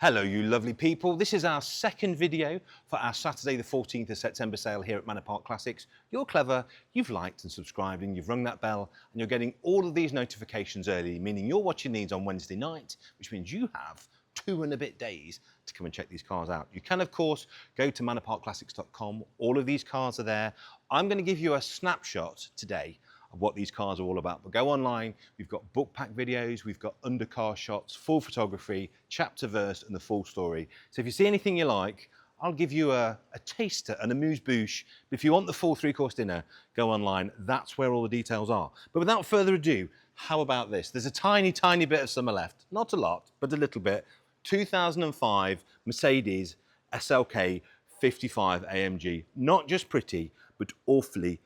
Hello you lovely people, this is our second video for our Saturday the 14th of September sale here at Manor Park Classics. You're clever, you've liked and subscribed and you've rung that bell and you're getting all of these notifications early, meaning you're watching these on Wednesday night, which means you have 2 and a bit days to come and check these cars out. You can of course go to manorparkclassics.com, all of these cars are there. I'm going to give you a snapshot today of what these cars are all about. But go online, we've got book pack videos, we've got undercar shots, full photography, chapter verse and the full story. So if you see anything you like, I'll give you a taster and a amuse-bouche. But if you want the full 3-course dinner, go online, that's where all the details are. But without further ado, how about this? There's a tiny bit of summer left, not a lot, but a little bit. 2005 Mercedes SLK 55 AMG, not just pretty, but awfully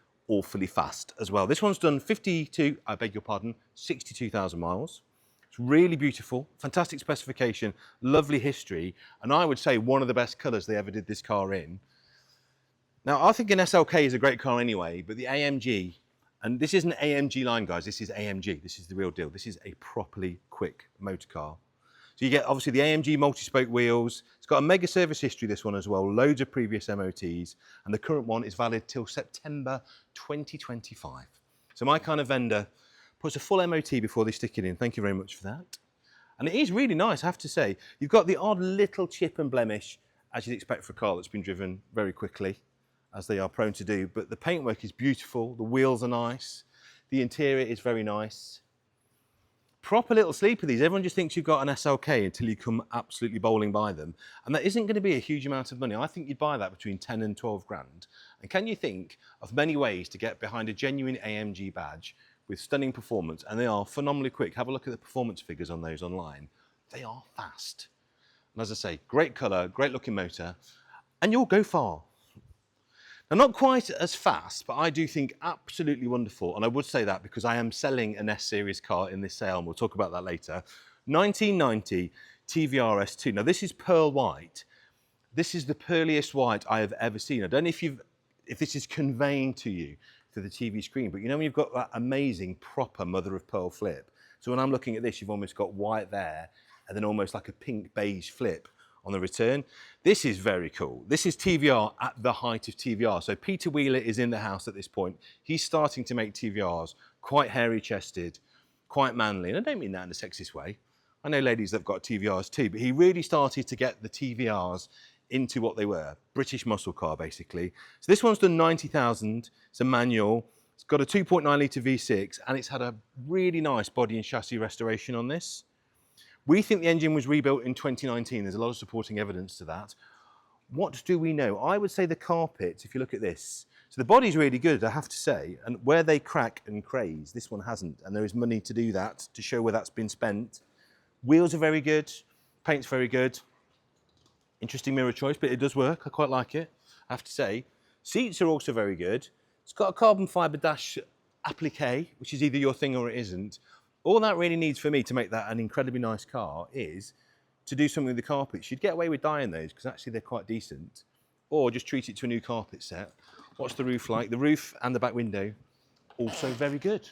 fast as well. This one's done 62,000 miles. It's really beautiful, fantastic specification, lovely history, and I would say one of the best colours they ever did this car in. Now, I think an SLK is a great car anyway, but the AMG, and this isn't AMG line, guys, this is AMG, this is the real deal. This is a properly quick motor car. So you get obviously the AMG multi-spoke wheels. It's got a mega service history, this one as well, loads of previous MOTs, and the current one is valid till September 2025. So my kind of vendor puts a full MOT before they stick it in. Thank you very much for that. And it is really nice, I have to say. You've got the odd little chip and blemish, as you'd expect for a car that's been driven very quickly, as they are prone to do, but the paintwork is beautiful, the wheels are nice, the interior is very nice. Proper little sleeper these. Everyone just thinks you've got an SLK until you come absolutely bowling by them. And that isn't going to be a huge amount of money. I think you'd buy that between 10 and 12 grand. And can you think of many ways to get behind a genuine AMG badge with stunning performance? And they are phenomenally quick. Have a look at the performance figures on those online. They are fast. And as I say, great colour, great looking motor, and you'll go far. Now, not quite as fast, but I do think absolutely wonderful. And I would say that because I am selling an S-Series car in this sale, and we'll talk about that later. 1990 TVR S2. Now, this is pearl white. This is the pearliest white I have ever seen. I don't know if this is conveying to you through the TV screen, but you know when you've got that amazing, proper mother of pearl flip. So when I'm looking at this, you've almost got white there, and then almost like a pink beige flip on the return. This is very cool. This is TVR at the height of TVR. So Peter Wheeler is in the house at this point. He's starting to make TVRs, quite hairy chested, quite manly. And I don't mean that in a sexist way. I know ladies that have got TVRs too, but he really started to get the TVRs into what they were. British muscle car, basically. So this one's done 90,000. It's a manual. It's got a 2.9 litre V6 and it's had a really nice body and chassis restoration on this. We think the engine was rebuilt in 2019. There's a lot of supporting evidence to that. What do we know? I would say the carpet, if you look at this. So the body's really good, I have to say. And where they crack and craze, this one hasn't. And there is money to do that, to show where that's been spent. Wheels are very good. Paint's very good. Interesting mirror choice, but it does work. I quite like it, I have to say. Seats are also very good. It's got a carbon fibre dash applique, which is either your thing or it isn't. All that really needs for me to make that an incredibly nice car is to do something with the carpets. You'd get away with dyeing those because actually they're quite decent. Or just treat it to a new carpet set. What's the roof like? The roof and the back window, also very good.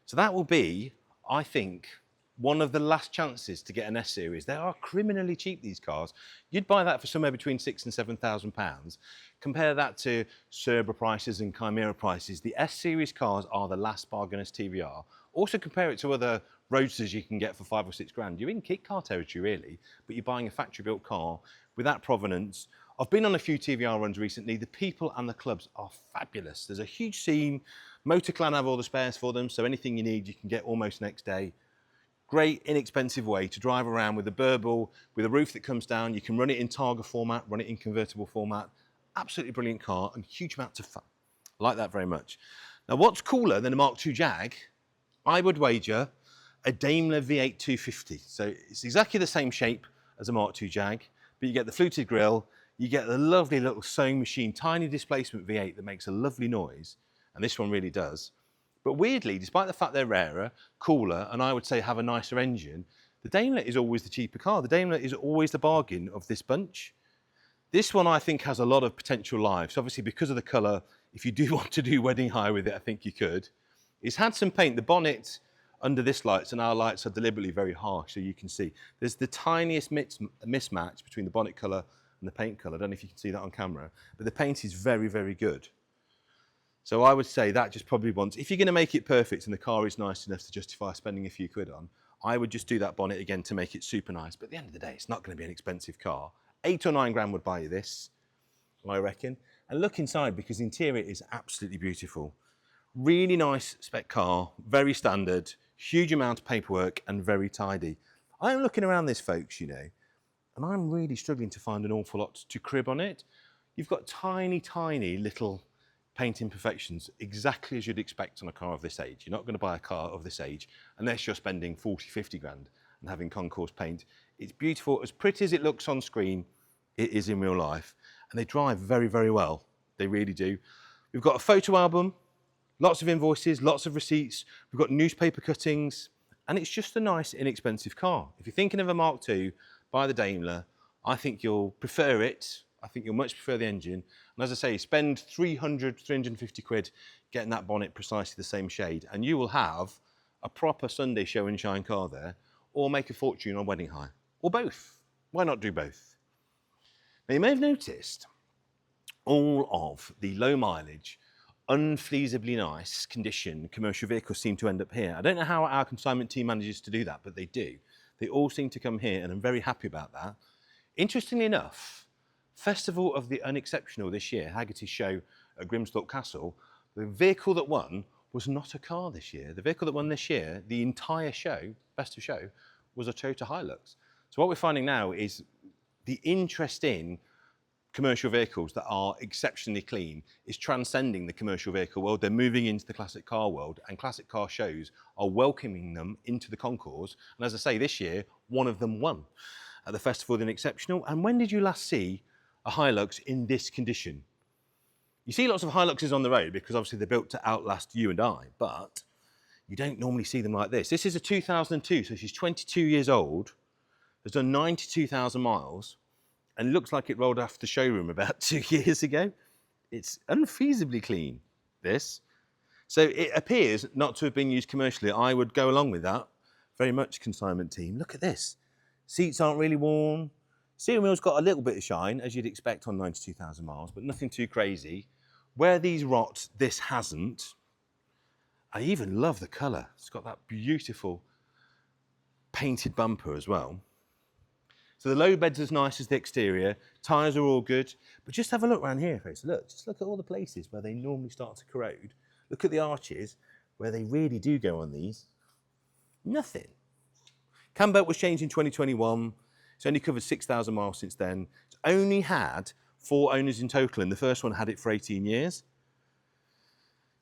So that will be, I think, one of the last chances to get an S-Series. They are criminally cheap, these cars. You'd buy that for somewhere between £6,000 and £7,000. Compare that to Supra prices and Chimera prices. The S-Series cars are the last bargain as TVR. Also compare it to other Roadsters you can get for 5 or 6 grand. You're in kit car territory, really, but you're buying a factory-built car with that provenance. I've been on a few TVR runs recently. The people and the clubs are fabulous. There's a huge scene. MotorClan have all the spares for them, so anything you need, you can get almost next day. Great, inexpensive way to drive around with a burble, with a roof that comes down. You can run it in Targa format, run it in convertible format. Absolutely brilliant car and huge amounts of fun. I like that very much. Now, what's cooler than a Mark II Jag? I would wager a Daimler V8 250. So it's exactly the same shape as a Mark II Jag, but you get the fluted grille, you get the lovely little sewing machine, tiny displacement V8 that makes a lovely noise, and this one really does. But weirdly, despite the fact they're rarer, cooler, and I would say have a nicer engine, the Daimler is always the cheaper car. The Daimler is always the bargain of this bunch. This one, I think, has a lot of potential lives. Obviously, because of the colour, if you do want to do wedding hire with it, I think you could. It's had some paint. The bonnet under this lights, and our lights are deliberately very harsh, so you can see. There's the tiniest mismatch between the bonnet colour and the paint colour. I don't know if you can see that on camera, but the paint is very, very good. So I would say that just probably wants, if you're going to make it perfect and the car is nice enough to justify spending a few quid on, I would just do that bonnet again to make it super nice. But at the end of the day, it's not going to be an expensive car. 8 or 9 grand would buy you this, I reckon. And look inside, because the interior is absolutely beautiful. Really nice spec car, very standard, huge amount of paperwork and very tidy. I'm looking around this, folks, you know, and I'm really struggling to find an awful lot to crib on it. You've got tiny, tiny little paint imperfections, exactly as you'd expect on a car of this age. You're not going to buy a car of this age unless you're spending 40, 50 grand and having concours paint. It's beautiful, as pretty as it looks on screen, it is in real life. And they drive very, very well. They really do. We've got a photo album, lots of invoices, lots of receipts. We've got newspaper cuttings, and it's just a nice, inexpensive car. If you're thinking of a Mark II, buy the Daimler. I think you'll prefer it. I think you'll much prefer the engine. And as I say, spend 300, 350 quid getting that bonnet precisely the same shade, and you will have a proper Sunday show and shine car there, or make a fortune on wedding hire, or both. Why not do both? Now, you may have noticed all of the low mileage, unfeasibly nice condition commercial vehicles seem to end up here. I don't know how our consignment team manages to do that, but they do. They all seem to come here, and I'm very happy about that. Interestingly enough, Festival of the Unexceptional this year, Haggerty's show at Grimsthorpe Castle, the vehicle that won was not a car this year. The vehicle that won this year, the entire show, best of show, was a Toyota Hilux. So what we're finding now is the interest in commercial vehicles that are exceptionally clean is transcending the commercial vehicle world. They're moving into the classic car world, and classic car shows are welcoming them into the concours. And as I say, this year, one of them won at the Festival of the Unexceptional. And when did you last see a Hilux in this condition? You see lots of Hiluxes on the road because obviously they're built to outlast you and I, but you don't normally see them like this. This is a 2002, so she's 22 years old, has done 92,000 miles, and looks like it rolled off the showroom about 2 years ago. It's unfeasibly clean, this. So it appears not to have been used commercially. I would go along with that. Very much, consignment team. Look at this. Seats aren't really worn. Steering wheel's got a little bit of shine, as you'd expect on 92,000 miles, but nothing too crazy. Where these rot, this hasn't. I even love the colour. It's got that beautiful painted bumper as well. So the low bed's as nice as the exterior. Tyres are all good. But just have a look around here, folks. Look, just look at all the places where they normally start to corrode. Look at the arches where they really do go on these. Nothing. Cam belt was changed in 2021. It's only covered 6,000 miles since then. It's only had 4 owners in total, and the first one had it for 18 years.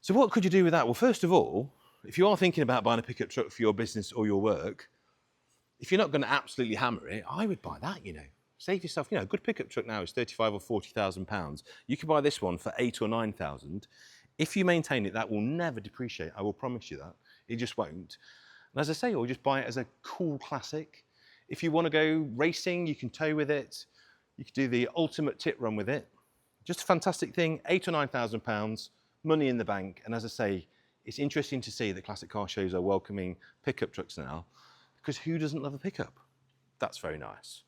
So what could you do with that? Well, first of all, if you are thinking about buying a pickup truck for your business or your work, if you're not going to absolutely hammer it, I would buy that, you know. Save yourself, you know, a good pickup truck now is 35 or 40,000 pounds. You could buy this one for 8 or 9,000. If you maintain it, that will never depreciate. I will promise you that. It just won't. And as I say, or just buy it as a cool classic. If you want to go racing, you can tow with it. You could do the ultimate tip run with it. Just a fantastic thing, 8 or 9,000 pounds, money in the bank. And as I say, it's interesting to see that classic car shows are welcoming pickup trucks now, because who doesn't love a pickup? That's very nice.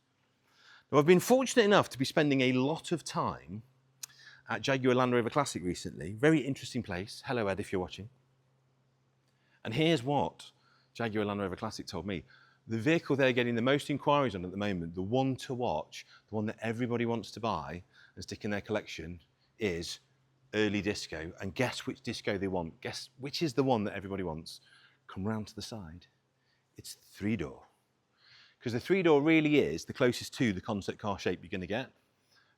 Now, I've been fortunate enough to be spending a lot of time at Jaguar Land Rover Classic recently. Very interesting place. Hello, Ed, if you're watching. And here's what Jaguar Land Rover Classic told me. The vehicle they're getting the most inquiries on at the moment, the one to watch, the one that everybody wants to buy and stick in their collection, is early disco. And guess which disco they want? Guess which is the one that everybody wants? Come round to the side. It's 3-door. Because the 3-door really is the closest to the concept car shape you're going to get.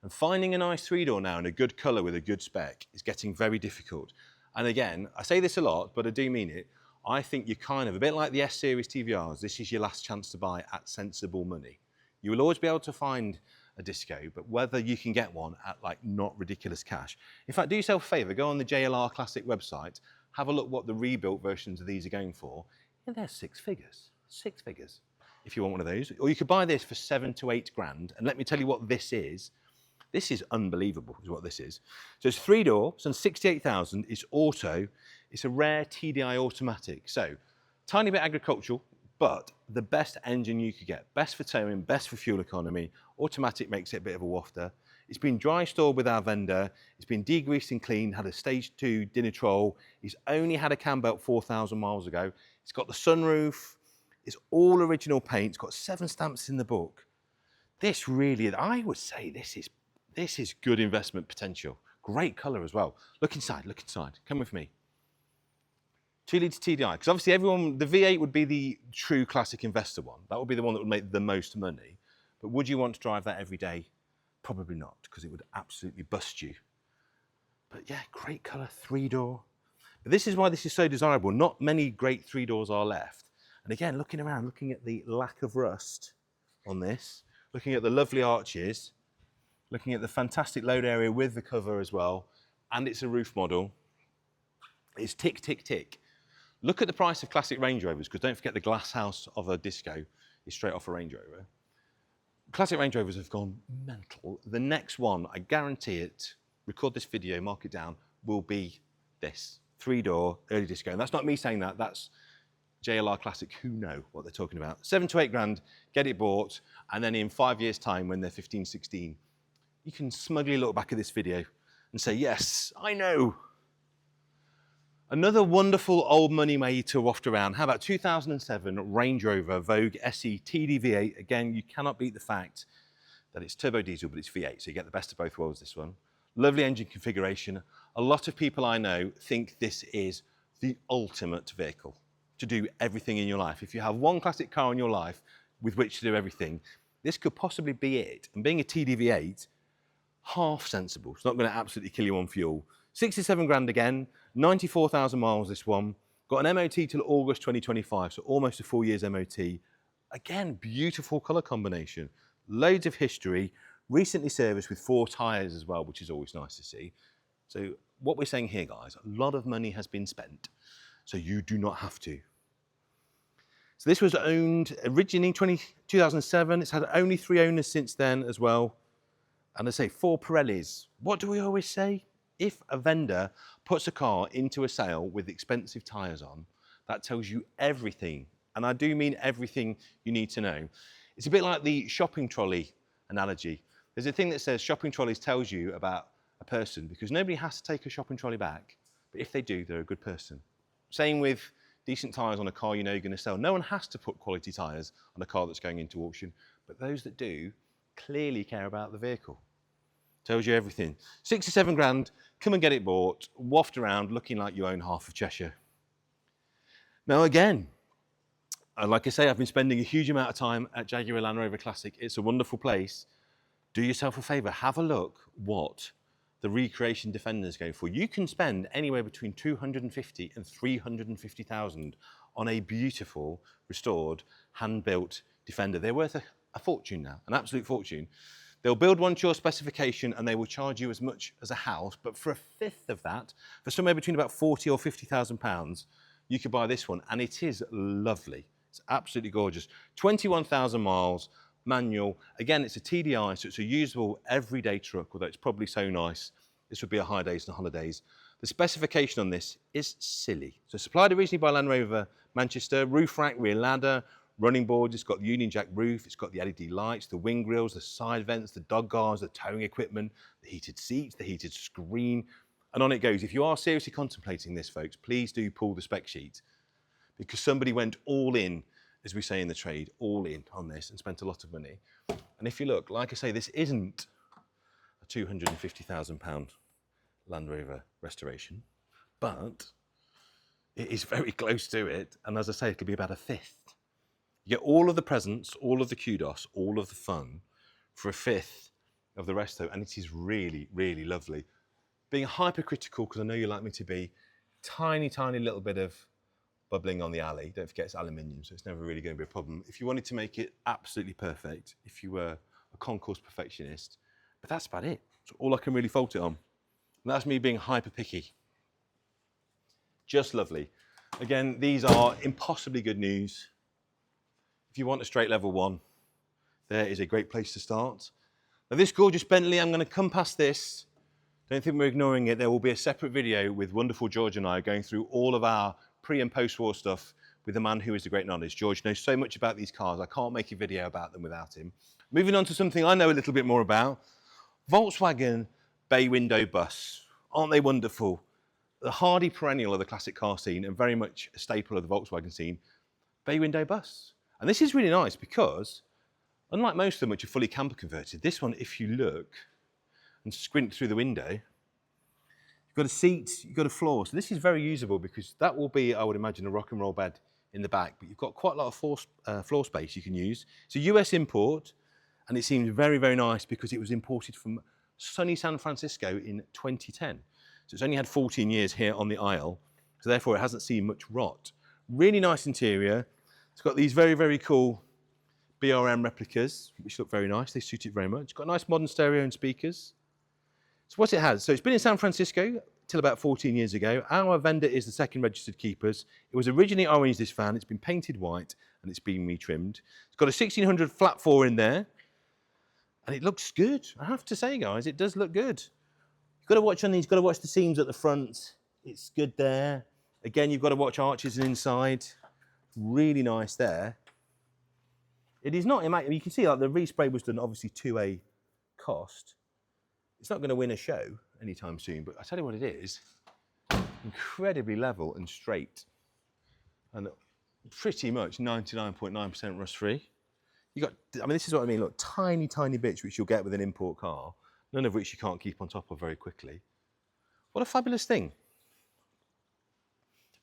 And finding a nice 3-door now in a good colour with a good spec is getting very difficult. And again, I say this a lot, but I do mean it. I think you're kind of a bit like the S-Series TVRs. This is your last chance to buy at sensible money. You will always be able to find a disco, but whether you can get one at like not ridiculous cash. In fact, do yourself a favour, go on the JLR Classic website, have a look what the rebuilt versions of these are going for. Yeah, they're 6 figures. 6 figures, if you want one of those. Or you could buy this for 7 to 8 grand. And let me tell you what this is. This is unbelievable, is what this is. So it's 3-door, it's on 68,000, it's auto, it's a rare TDI automatic. So Tiny bit agricultural, but the best engine you could get. Best for towing, best for fuel economy. Automatic makes it a bit of a wafter. It's been dry stored with our vendor. It's been degreased and cleaned, had a stage 2 Dinitrol. It's only had a cam belt 4,000 miles ago. It's got the sunroof. It's all original paint. It's got 7 stamps in the book. This really, I would say this is good investment potential. Great colour as well. Look inside, come with me. 2-litre TDI, because obviously the V8 would be the true classic investor one. That would be the one that would make the most money. But would you want to drive that every day? Probably not, because it would absolutely bust you. But yeah, great colour, 3-door. But this is why this is so desirable. Not many great 3-doors are left. And again, looking around, looking at the lack of rust on this, looking at the lovely arches, looking at the fantastic load area with the cover as well, and it's a roof model. It's tick, tick, tick. Look at the price of classic Range Rovers, because don't forget the glass house of a Disco is straight off a Range Rover. Classic Range Rovers have gone mental. The next one, I guarantee it, record this video, mark it down, will be this. 3-door, early Disco. And that's not me saying that, that's JLR Classic, who know what they're talking about. 7 to 8 grand, get it bought, and then in 5 years' time, when they're 15, 16, you can smugly look back at this video and say, yes, I know. Another wonderful old money made to waft around. How about 2007 Range Rover Vogue SE TDV8? Again, you cannot beat the fact that it's turbo diesel, but it's V8, so you get the best of both worlds, this one. Lovely engine configuration. A lot of people I know think this is the ultimate vehicle to do everything in your life. If you have one classic car in your life with which to do everything, this could possibly be it. And being a TDV8, half sensible. It's not going to absolutely kill you on fuel. 67 grand again, 94,000 miles this one. Got an MOT till August 2025, so almost a 4 years MOT. Again, beautiful colour combination. Loads of history. Recently serviced with 4 tyres as well, which is always nice to see. So what we're saying here, guys, a lot of money has been spent, so you do not have to. So this was owned originally in 2007. It's had only 3 owners since then as well. And I say 4 Pirellis. What do we always say? If a vendor puts a car into a sale with expensive tyres on, that tells you everything. And I do mean everything you need to know. It's a bit like the shopping trolley analogy. There's a thing that says shopping trolleys tells you about a person because nobody has to take a shopping trolley back. But if they do, they're a good person. Same with decent tyres on a car you know you're going to sell. No one has to put quality tyres on a car that's going into auction. But those that do clearly care about the vehicle. Tells you everything. 67 grand, come and get it bought, waft around looking like you own half of Cheshire. Now again, like I say, I've been spending a huge amount of time at Jaguar Land Rover Classic. It's a wonderful place. Do yourself a favour, have a look what the recreation Defenders go for. You can spend anywhere between 250 and 350,000 on a beautiful, restored, hand-built Defender. They're worth a fortune now, an absolute fortune. They'll build one to your specification and they will charge you as much as a house, but for a fifth of that, for somewhere between about 40 or 50,000 pounds, you could buy this one, and it is lovely. It's absolutely gorgeous. 21,000 miles, manual. Again, it's a TDI, so it's a usable everyday truck, although it's probably so nice. This would be a high days and holidays. The specification on this is silly. So supplied originally by Land Rover Manchester, roof rack, rear ladder, running boards, it's got the Union Jack roof, it's got the LED lights, the wing grills, the side vents, the dog guards, the towing equipment, the heated seats, the heated screen, and on it goes. If you are seriously contemplating this, folks, please do pull the spec sheet because somebody went all in, as we say in the trade, all in on this and spent a lot of money. And if you look, like I say, this isn't a £250,000 Land Rover restoration, but it is very close to it. And as I say, it could be about a fifth. You get all of the presents, all of the kudos, all of the fun for a fifth of the resto, and it is really, really lovely. Being hypercritical, because I know you like me to be, tiny, tiny little bit of bubbling on the alley. Don't forget it's aluminium, so it's never really going to be a problem. If you wanted to make it absolutely perfect, if you were a concourse perfectionist, but that's about it. That's all I can really fault it on. And that's me being hyper picky. Just lovely. Again, these are impossibly good news. If you want a straight level one, there is a great place to start. Now this gorgeous Bentley, I'm going to come past this. Don't think we're ignoring it. There will be a separate video with wonderful George and I going through all of our pre and post-war stuff with the man who is the great knowledge. George knows so much about these cars, I can't make a video about them without him. Moving on to something I know a little bit more about, Volkswagen bay window bus. Aren't they wonderful? The hardy perennial of the classic car scene and very much a staple of the Volkswagen scene, bay window bus. And this is really nice because, unlike most of them which are fully camper converted, this one, if you look and squint through the window, you've got a seat, you've got a floor. So this is very usable because that will be, I would imagine, a rock and roll bed in the back, but you've got quite a lot of floor space you can use. It's a US import, and it seems very, very nice because it was imported from sunny San Francisco in 2010. So it's only had 14 years here on the Isle, so therefore it hasn't seen much rot. Really nice interior. It's got these very, very cool BRM replicas, which look very nice. They suit it very much. It's got a nice modern stereo and speakers. So what it has, so it's been in San Francisco till about 14 years ago. Our vendor is the second registered keepers. It was originally orange, this van. It's been painted white and it's been retrimmed. It's got a 1600 flat 4 in there. And it looks good. I have to say, guys, it does look good. You've got to watch on these, you've got to watch the seams at the front. It's good there. Again, you've got to watch arches and inside. Really nice there. It is not immaculate. You can see like the respray was done obviously to a cost. It's not going to win a show anytime soon, but I tell you what it is, incredibly level and straight. And pretty much 99.9% rust free. You got, I mean, this is what I mean, look, tiny, tiny bits which you'll get with an import car, none of which you can't keep on top of very quickly. What a fabulous thing.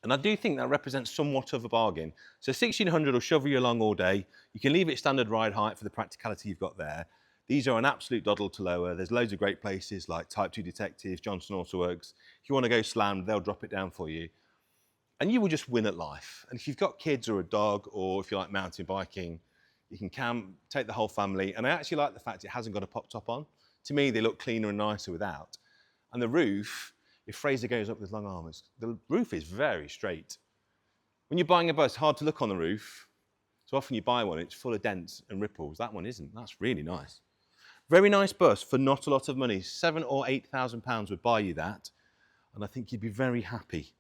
And I do think that represents somewhat of a bargain. So 1600 will shovel you along all day. You can leave it standard ride height for the practicality you've got there. These are an absolute doddle to lower. There's loads of great places like Type 2 Detectives, Johnson Autoworks. If you want to go slammed, they'll drop it down for you. And you will just win at life. And if you've got kids or a dog, or if you like mountain biking, you can camp, take the whole family. And I actually like the fact it hasn't got a pop top on. To me, they look cleaner and nicer without. And the roof, if Fraser goes up with long arms, the roof is very straight. When you're buying a bus, hard to look on the roof. So often you buy one, it's full of dents and ripples. That one isn't. That's really nice. Very nice bus for not a lot of money. £7,000 or £8,000 would buy you that. And I think you'd be very happy.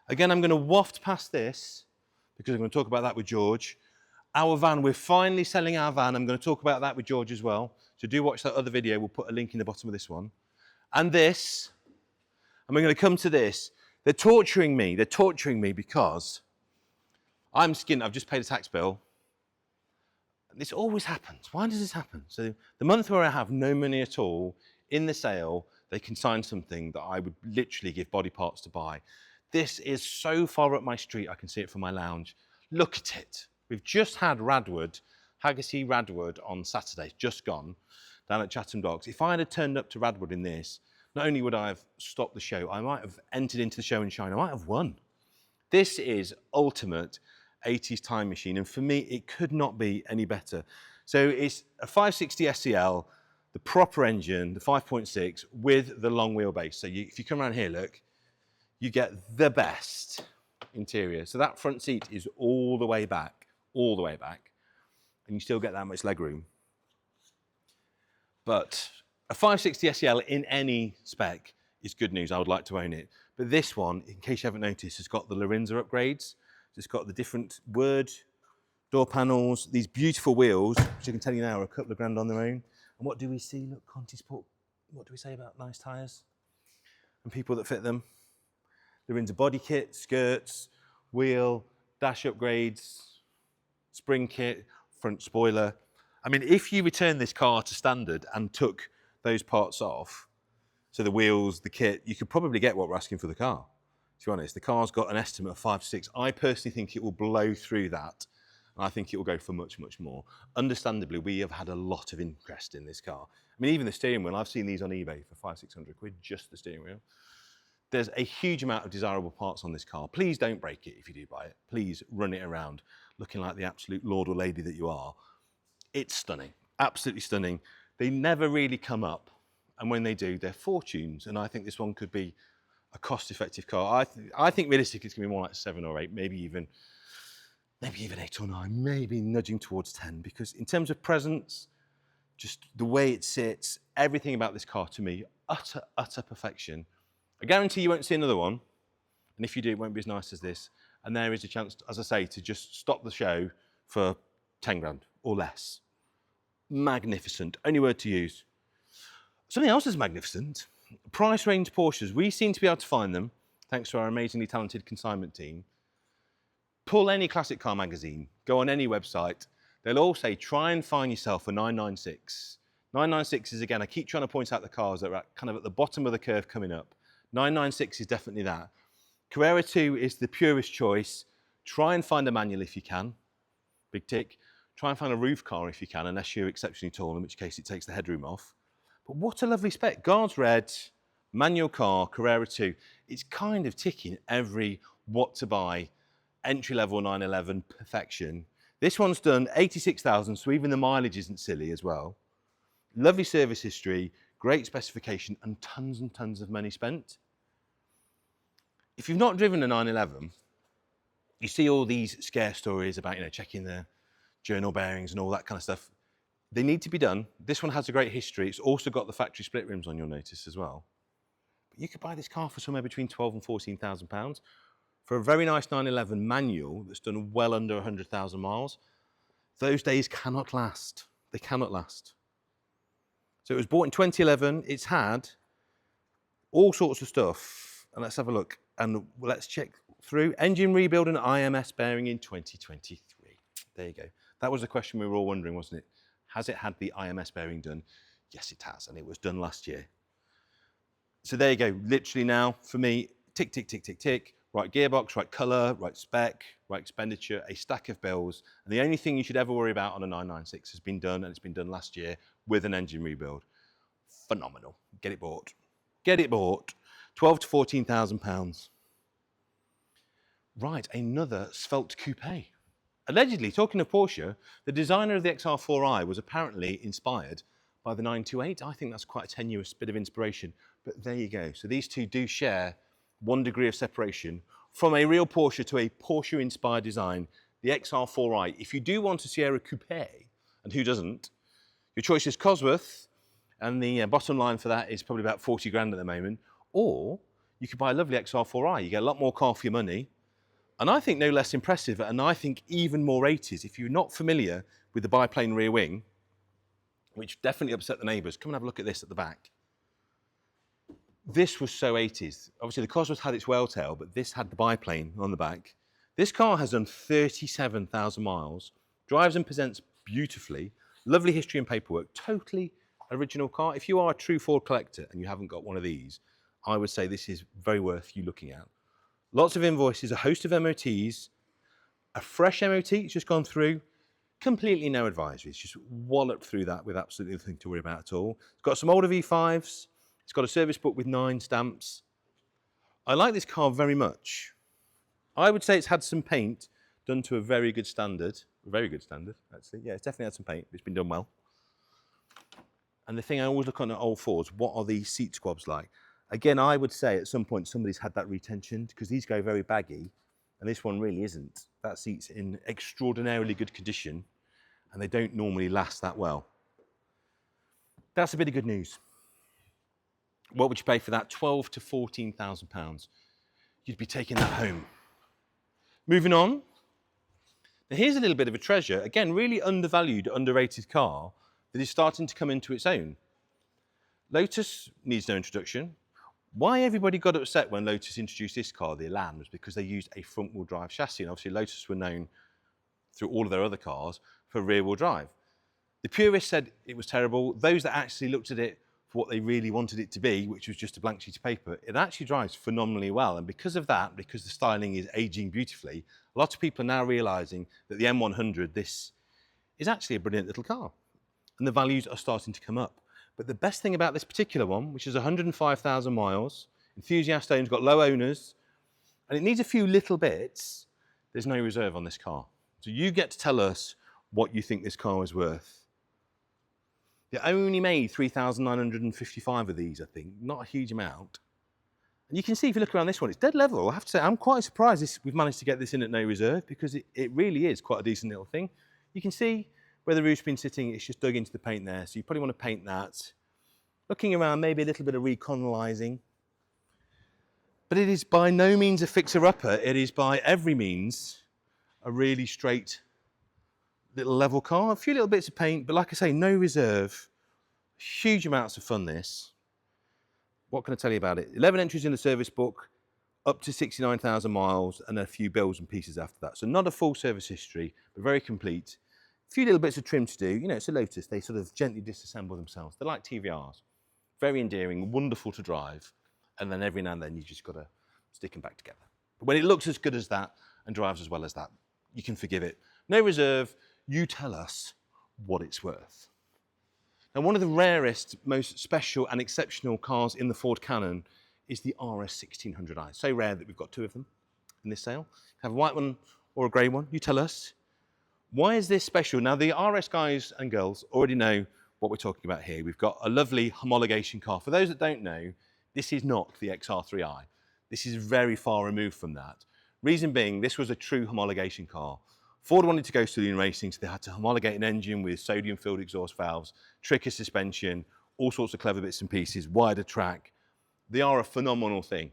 Again, I'm going to waft past this because I'm going to talk about that with George. Our van, we're finally selling our van. I'm going to talk about that with George as well. So do watch that other video. We'll put a link in the bottom of this one. And this, and we're going to come to this. They're torturing me. They're torturing me because I'm skint. I've just paid a tax bill. This always happens. Why does this happen? So the month where I have no money at all in the sale, they consign something that I would literally give body parts to buy. This is so far up my street, I can see it from my lounge. Look at it. We've just had Radwood, Haggerty Radwood on Saturday, just gone, down at Chatham Docks. If I had turned up to Radwood in this, not only would I have stopped the show, I might have entered into the show and shine, I might have won. This is ultimate 80s time machine, and for me, it could not be any better. So it's a 560 SEL, the proper engine, the 5.6 with the long wheelbase. So if you come around here, look, you get the best interior. So that front seat is all the way back, and you still get that much legroom. But a 560 SEL in any spec is good news. I would like to own it. But this one, in case you haven't noticed, has got the Lorenzo upgrades. It's got the different word door panels, these beautiful wheels, which I can tell you now are a couple of grand on their own. And what do we see? Look, Conti Sport, what do we say about nice tyres and people that fit them? They're into body kit, skirts, wheel, dash upgrades, spring kit, front spoiler. I mean, if you return this car to standard and took those parts off, so the wheels, the kit, you could probably get what we're asking for the car. To be honest, the car's got an estimate of 5 to 6. I personally think it will blow through that. And I think it will go for much, much more. Understandably, we have had a lot of interest in this car. I mean, even the steering wheel, I've seen these on eBay for 500-600 quid, just the steering wheel. There's a huge amount of desirable parts on this car. Please don't break it if you do buy it. Please run it around looking like the absolute lord or lady that you are. It's stunning, absolutely stunning. They never really come up. And when they do, they're fortunes. And I think this one could be a cost-effective car. I think realistically it's going to be more like 7 or 8, maybe even 8 or 9, maybe nudging towards 10. Because in terms of presence, just the way it sits, everything about this car to me, utter perfection. I guarantee you won't see another one. And if you do, it won't be as nice as this. and there is a chance, as I say, to just stop the show for 10 grand or less. Magnificent, only word to use. Something else is magnificent. Price range Porsches, we seem to be able to find them, thanks to our amazingly talented consignment team. Pull any classic car magazine, go on any website, they'll all say, try and find yourself a 996. 996 is, again, I keep trying to point out the cars that are kind of at the bottom of the curve coming up. 996 is definitely that. Carrera 2 is the purest choice. Try and find a manual if you can. Big tick. Try and find a roof car if you can, unless you're exceptionally tall, in which case it takes the headroom off. But what a lovely spec. Guards red, manual car, Carrera 2. It's kind of ticking every what to buy, entry-level 911 perfection. This one's done 86,000, so even the mileage isn't silly as well. Lovely service history, great specification, and tons of money spent. If you've not driven a 911, you see all these scare stories about, checking the journal bearings and all that kind of stuff. They need to be done. This one has a great history. It's also got the factory split rims on, you'll notice as well. But you could buy this car for somewhere between 12 and 14,000 pounds for a very nice 911 manual that's done well under 100,000 miles. Those days cannot last. They cannot last. So it was bought in 2011. It's had all sorts of stuff. And let's have a look. And let's check through. Engine rebuild and IMS bearing in 2023. There you go. That was the question we were all wondering, wasn't it? Has it had the IMS bearing done? Yes, it has. And it was done last year. So there you go. Literally now, for me, tick, tick, tick, tick, tick. Right gearbox, right colour, right spec, right expenditure, a stack of bills. And the only thing you should ever worry about on a 996 has been done, and it's been done last year with an engine rebuild. Phenomenal. Get it bought. Get it bought. 12 to 14,000 pounds. Right, another svelte coupe. Allegedly, talking of Porsche, the designer of the XR4i was apparently inspired by the 928. I think that's quite a tenuous bit of inspiration, but there you go. So these two do share 1 degree of separation from a real Porsche to a Porsche-inspired design, the XR4i. If you do want a Sierra Coupe, and who doesn't, your choice is Cosworth, and the bottom line for that is probably about 40 grand at the moment, or you could buy a lovely XR4i. You get a lot more car for your money, and I think no less impressive, and I think even more 80s. If you're not familiar with the biplane rear wing, which definitely upset the neighbours, come and have a look at this at the back. This was so 80s. Obviously, the Cosworth had its whale tail, but this had the biplane on the back. This car has done 37,000 miles, drives and presents beautifully, lovely history and paperwork, totally original car. If you are a true Ford collector and you haven't got one of these, I would say this is very worth you looking at. Lots of invoices, a host of MOTs, a fresh MOT, it's just gone through, completely no advisories, just walloped through that with absolutely nothing to worry about at all. It's got some older V5s, it's got a service book with 9 stamps. I like this car very much. I would say it's had some paint done to a very good standard actually. Yeah, it's definitely had some paint, but it's been done well. And the thing I always look on at old Fords, what are these seat squabs like? Again, I would say at some point somebody's had that retensioned because these go very baggy and this one really isn't. That seat's in extraordinarily good condition and they don't normally last that well. That's a bit of good news. What would you pay for that? 12 to 14,000 pounds. You'd be taking that home. Moving on. Now here's a little bit of a treasure. Again, really undervalued, underrated car that is starting to come into its own. Lotus needs no introduction. Why everybody got upset when Lotus introduced this car, the Elan, was because they used a front-wheel drive chassis. And obviously Lotus were known through all of their other cars for rear-wheel drive. The purists said it was terrible. Those that actually looked at it for what they really wanted it to be, which was just a blank sheet of paper, it actually drives phenomenally well. And because of that, because the styling is aging beautifully, a lot of people are now realising that the M100, this is actually a brilliant little car. And the values are starting to come up. But the best thing about this particular one, which is 105,000 miles, enthusiast owned, got low owners, and it needs a few little bits, there's no reserve on this car. So you get to tell us what you think this car is worth. They only made 3,955 of these, I think, not a huge amount. And you can see if you look around this one, it's dead level. I have to say, I'm quite surprised we've managed to get this in at no reserve because it really is quite a decent little thing. You can see where the roof's been sitting, it's just dug into the paint there. So you probably want to paint that. Looking around, maybe a little bit of reconalising. But it is by no means a fixer-upper. It is by every means a really straight little level car. A few little bits of paint, but like I say, no reserve. Huge amounts of fun, this. What can I tell you about it? 11 entries in the service book, up to 69,000 miles, and a few bills and pieces after that. So not a full service history, but very complete. A few little bits of trim to do. You know, it's a Lotus. They sort of gently disassemble themselves. They're like TVRs. Very endearing, wonderful to drive. And then every now and then you just got to stick them back together. But when it looks as good as that and drives as well as that, you can forgive it. No reserve. You tell us what it's worth. Now, one of the rarest, most special and exceptional cars in the Ford canon is the RS 1600i. So rare that we've got two of them in this sale. Have a white one or a grey one. You tell us. Why is this special? Now, the RS guys and girls already know what we're talking about here. We've got a lovely homologation car. For those that don't know, this is not the XR3i. This is very far removed from that. Reason being, this was a true homologation car. Ford wanted to go saloon racing, so they had to homologate an engine with sodium-filled exhaust valves, tricker suspension, all sorts of clever bits and pieces, wider track. They are a phenomenal thing.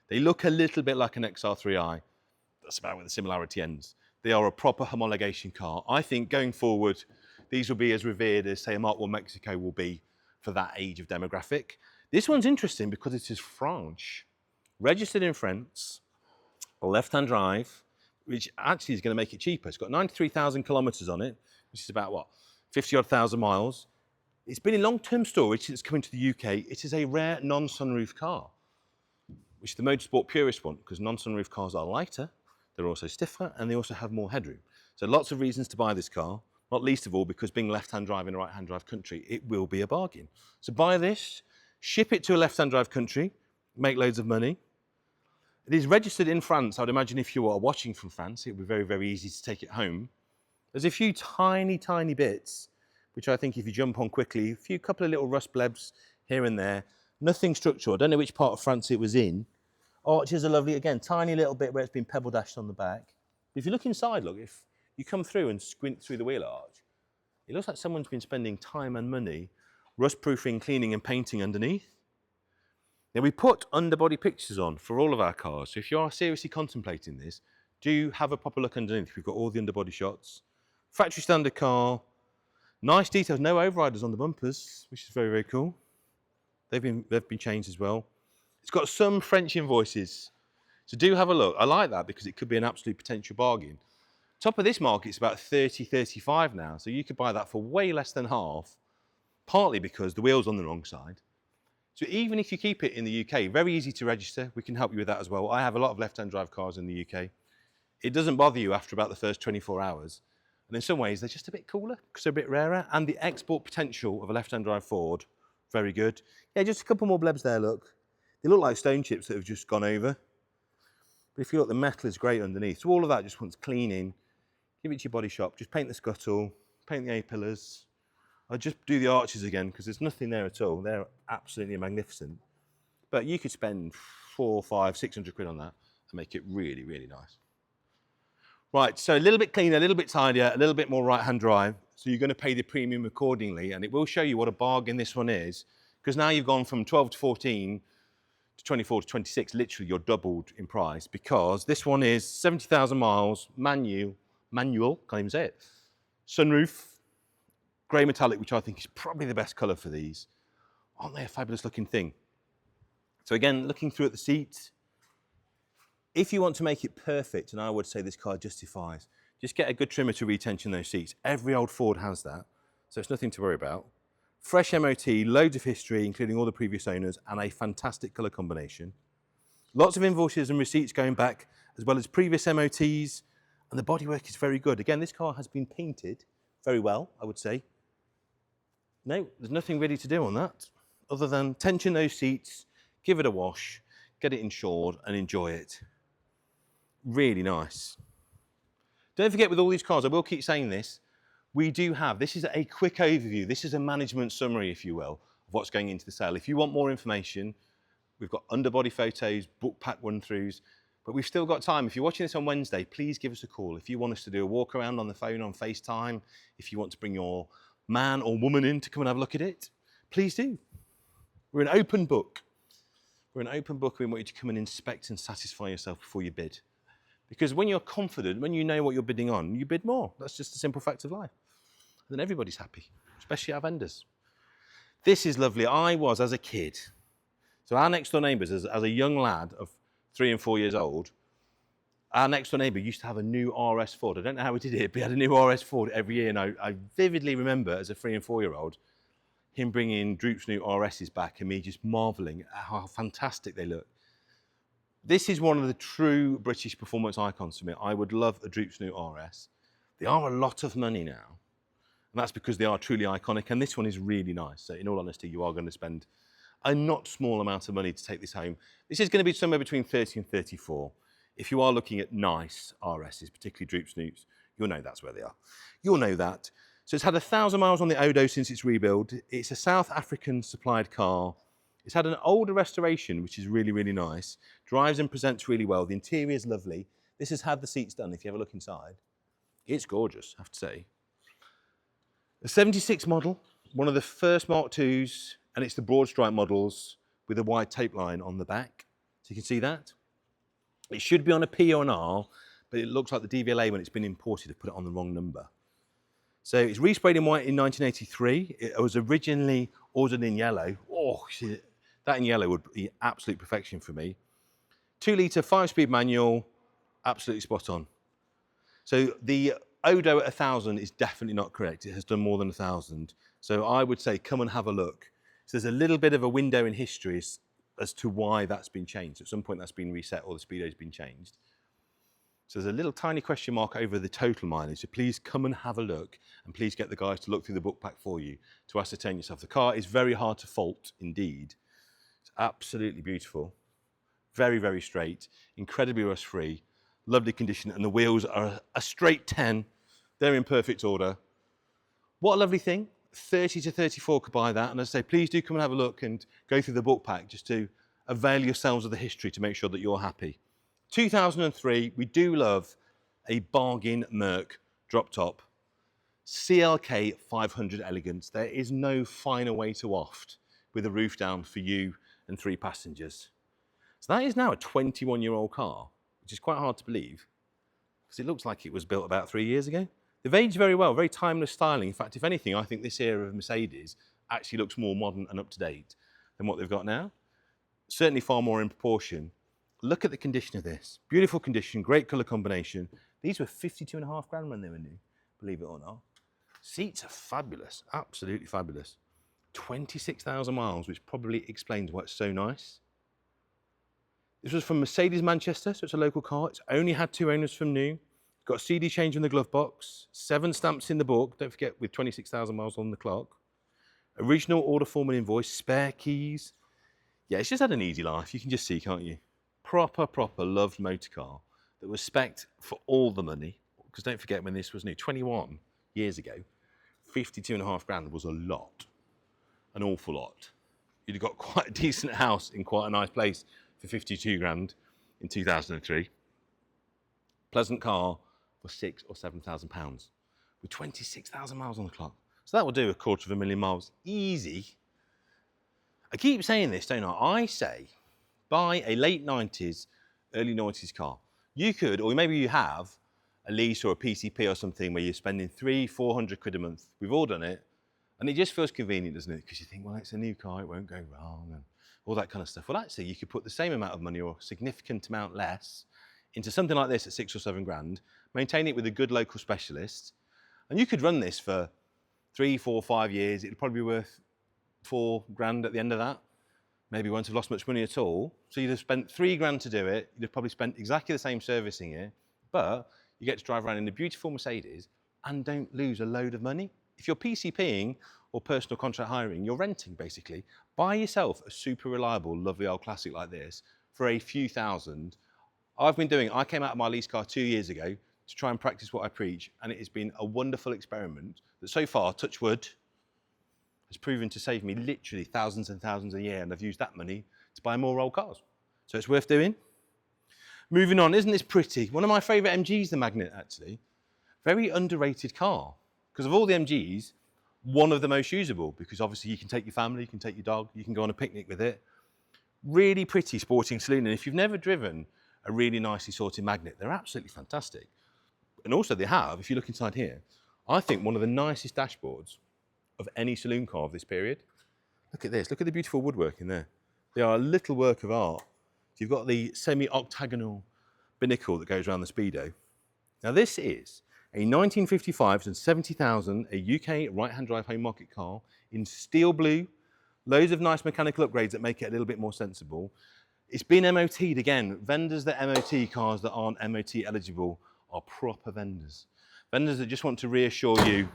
They look a little bit like an XR3i. That's about where the similarity ends. They are a proper homologation car. I think going forward, these will be as revered as, say, a Mark 1 Mexico will be for that age of demographic. This one's interesting because it is French, registered in France, left-hand drive, which actually is going to make it cheaper. It's got 93,000 kilometres on it, which is about, what, 50-odd thousand miles. It's been in long-term storage since coming to the UK. It is a rare non-sunroof car, which the motorsport purists want, because non-sunroof cars are lighter, they're also stiffer, and they also have more headroom. So lots of reasons to buy this car, not least of all because being left-hand drive in a right-hand drive country, it will be a bargain. So buy this, ship it to a left-hand drive country, make loads of money. It is registered in France. I'd imagine if you are watching from France, it would be very, very easy to take it home. There's a few tiny, tiny bits, which I think if you jump on quickly, a couple of little rust blebs here and there, nothing structural. I don't know which part of France it was in. Arches are lovely. Again, tiny little bit where it's been pebble dashed on the back. If you look inside, look, if you come through and squint through the wheel arch, it looks like someone's been spending time and money rust-proofing, cleaning and painting underneath. Now, we put underbody pictures on for all of our cars, so if you are seriously contemplating this, do have a proper look underneath. We've got all the underbody shots. Factory standard car, nice details, no overriders on the bumpers, which is very, very cool. They've been changed as well. It's got some French invoices, so do have a look. I like that because it could be an absolute potential bargain. Top of this market's about 30, 35 now, so you could buy that for way less than half, partly because the wheel's on the wrong side. So even if you keep it in the UK, very easy to register. We can help you with that as well. I have a lot of left-hand drive cars in the UK. It doesn't bother you after about the first 24 hours. And in some ways, they're just a bit cooler because they're a bit rarer. And the export potential of a left-hand drive Ford, very good. Yeah, just a couple more blebs there, look. They look like stone chips that have just gone over. But if you look, the metal is great underneath. So all of that just wants cleaning. Give it to your body shop. Just paint the scuttle, paint the A-pillars. I'll just do the arches again because there's nothing there at all. They're absolutely magnificent. But you could spend 400, 500, 600 quid on that and make it really, really nice. Right, so a little bit cleaner, a little bit tidier, a little bit more right-hand drive. So you're going to pay the premium accordingly, and it will show you what a bargain this one is, because now you've gone from 12 to 14 to 24 to 26. Literally, you're doubled in price because this one is 70,000 miles, manual, can't even say it, sunroof, grey metallic, which I think is probably the best colour for these. Aren't they a fabulous looking thing? So again, looking through at the seats, if you want to make it perfect, and I would say this car justifies, just get a good trimmer to retension those seats. Every old Ford has that, so it's nothing to worry about. Fresh MOT, loads of history, including all the previous owners, and a fantastic colour combination. Lots of invoices and receipts going back, as well as previous MOTs, and the bodywork is very good. Again, this car has been painted very well, I would say. No, there's nothing really to do on that, other than tension those seats, give it a wash, get it insured, and enjoy it. Really nice. Don't forget, with all these cars, I will keep saying this, we do have, this is a quick overview, this is a management summary, if you will, of what's going into the sale. If you want more information, we've got underbody photos, book pack run-throughs, but we've still got time. If you're watching this on Wednesday, please give us a call. If you want us to do a walk around on the phone on FaceTime, if you want to bring your man or woman in to come and have a look at it, please do. We're an open book. We're an open book. We want you to come and inspect and satisfy yourself before you bid. Because when you're confident, when you know what you're bidding on, you bid more. That's just a simple fact of life. And then everybody's happy, especially our vendors. This is lovely. I was, as a kid, so our next door neighbours, as a young lad of 3 and 4 years old, our next door neighbour used to have a new RS Ford. I don't know how he did it, but he had a new RS Ford every year. And I vividly remember, as a 3 and 4 year old, him bringing Droop's new RSs back and me just marvelling at how fantastic they look. This is one of the true British performance icons for me. I would love a Droop's new RS. They are a lot of money now, and that's because they are truly iconic, and this one is really nice. So in all honesty, you are going to spend a not small amount of money to take this home. This is going to be somewhere between 30 and 34. If you are looking at nice RSs, particularly Droop's news, you'll know that's where they are. You'll know that. So it's had 1,000 miles on the Odo since its rebuild. It's a South African supplied car. It's had an older restoration, which is really, really nice. Drives and presents really well. The interior is lovely. This has had the seats done, if you have a look inside. It's gorgeous, I have to say. A 76 model, one of the first Mark IIs, and it's the Broadstripe models with a wide tape line on the back. So you can see that. It should be on a P or an R, but it looks like the DVLA, when it's been imported, have put it on the wrong number. So it's resprayed in white in 1983. It was originally ordered in yellow. Oh, shit. That in yellow would be absolute perfection for me. 2-litre, 5-speed manual, absolutely spot on. So the Odo at 1,000 is definitely not correct. It has done more than 1,000. So I would say come and have a look. So there's a little bit of a window in history as to why that's been changed. At some point that's been reset or the speedo's been changed. So there's a little tiny question mark over the total mileage. So please come and have a look, and please get the guys to look through the book pack for you to ascertain yourself. The car is very hard to fault indeed. It's absolutely beautiful. Very, very straight, incredibly rust-free, lovely condition, and the wheels are a straight 10. They're in perfect order. What a lovely thing. 30 to 34 could buy that. And as I say, please do come and have a look and go through the book pack just to avail yourselves of the history to make sure that you're happy. 2003, we do love a bargain Merc drop top. CLK 500 Elegance. There is no finer way to waft with a roof down for you and 3 passengers. So that is now a 21-year-old car, which is quite hard to believe because it looks like it was built about 3 years ago. They've aged very well, very timeless styling. In fact, if anything, I think this era of Mercedes actually looks more modern and up to date than what they've got now. Certainly far more in proportion. Look at the condition of this. Beautiful condition, great colour combination. These were 52.5 grand when they were new, believe it or not. Seats are fabulous, absolutely fabulous. 26,000 miles, which probably explains why it's so nice. This was from Mercedes Manchester, so it's a local car. It's only had 2 owners from new. Got a CD change in the glove box, 7 stamps in the book, don't forget, with 26,000 miles on the clock. Original order form and invoice, spare keys. Yeah, it's just had an easy life, you can just see, can't you? Proper loved motor car that was spec'd for all the money. Because don't forget, when this was new, 21 years ago, 52.5 grand was a lot, an awful lot. You'd have got quite a decent house in quite a nice place for 52 grand in 2003. Pleasant car for 6,000 or 7,000 pounds with 26,000 miles on the clock. So that will do 250,000 miles easy. I keep saying this, don't I? I say buy a late 90s, early 90s car. You could, or maybe you have, a lease or a PCP or something where you're spending 300-400 quid a month. We've all done it. And it just feels convenient, doesn't it? Because you think, well, it's a new car, it won't go wrong, and all that kind of stuff. Well, actually, you could put the same amount of money or a significant amount less into something like this at 6 or 7 grand, maintain it with a good local specialist, and you could run this for 3, 4, 5 years. It'd probably be worth 4 grand at the end of that. Maybe you won't have lost much money at all. So you'd have spent 3 grand to do it. You'd have probably spent exactly the same servicing it, but you get to drive around in a beautiful Mercedes and don't lose a load of money. If you're PCPing or personal contract hiring, you're renting basically. Buy yourself a super reliable, lovely old classic like this for a few thousand. I came out of my lease car 2 years ago to try and practice what I preach, and it has been a wonderful experiment that so far, touch wood, has proven to save me literally thousands and thousands a year, and I've used that money to buy more old cars. So it's worth doing. Moving on, isn't this pretty? One of my favourite MGs, the Magnette, actually. Very underrated car. Because of all the MGs, one of the most usable, because obviously you can take your family, you can take your dog, you can go on a picnic with it. Really pretty sporting saloon. And if you've never driven a really nicely sorted Magnet, they're absolutely fantastic. And also they have, if you look inside here, I think one of the nicest dashboards of any saloon car of this period. Look at this, look at the beautiful woodwork in there. They are a little work of art. So you've got the semi-octagonal binnacle that goes around the Speedo. Now this is a 1955 and 70,000, a UK right-hand drive home market car in steel blue, loads of nice mechanical upgrades that make it a little bit more sensible. It's been MOT'd again. Vendors that MOT cars that aren't MOT eligible are proper vendors. Vendors that just want to reassure you,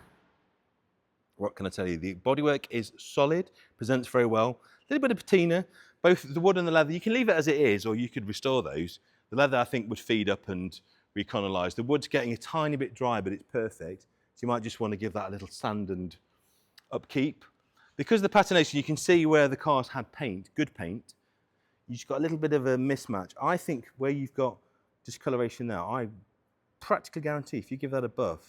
what can I tell you? The bodywork is solid, presents very well. A little bit of patina, both the wood and the leather. You can leave it as it is, or you could restore those. The leather, I think, would feed up and recolonize. The wood's getting a tiny bit dry, but it's perfect. So you might just want to give that a little sand and upkeep. Because of the patination, you can see where the car's had paint, good paint. You've just got a little bit of a mismatch. I think where you've got discoloration now, I practically guarantee if you give that a buff,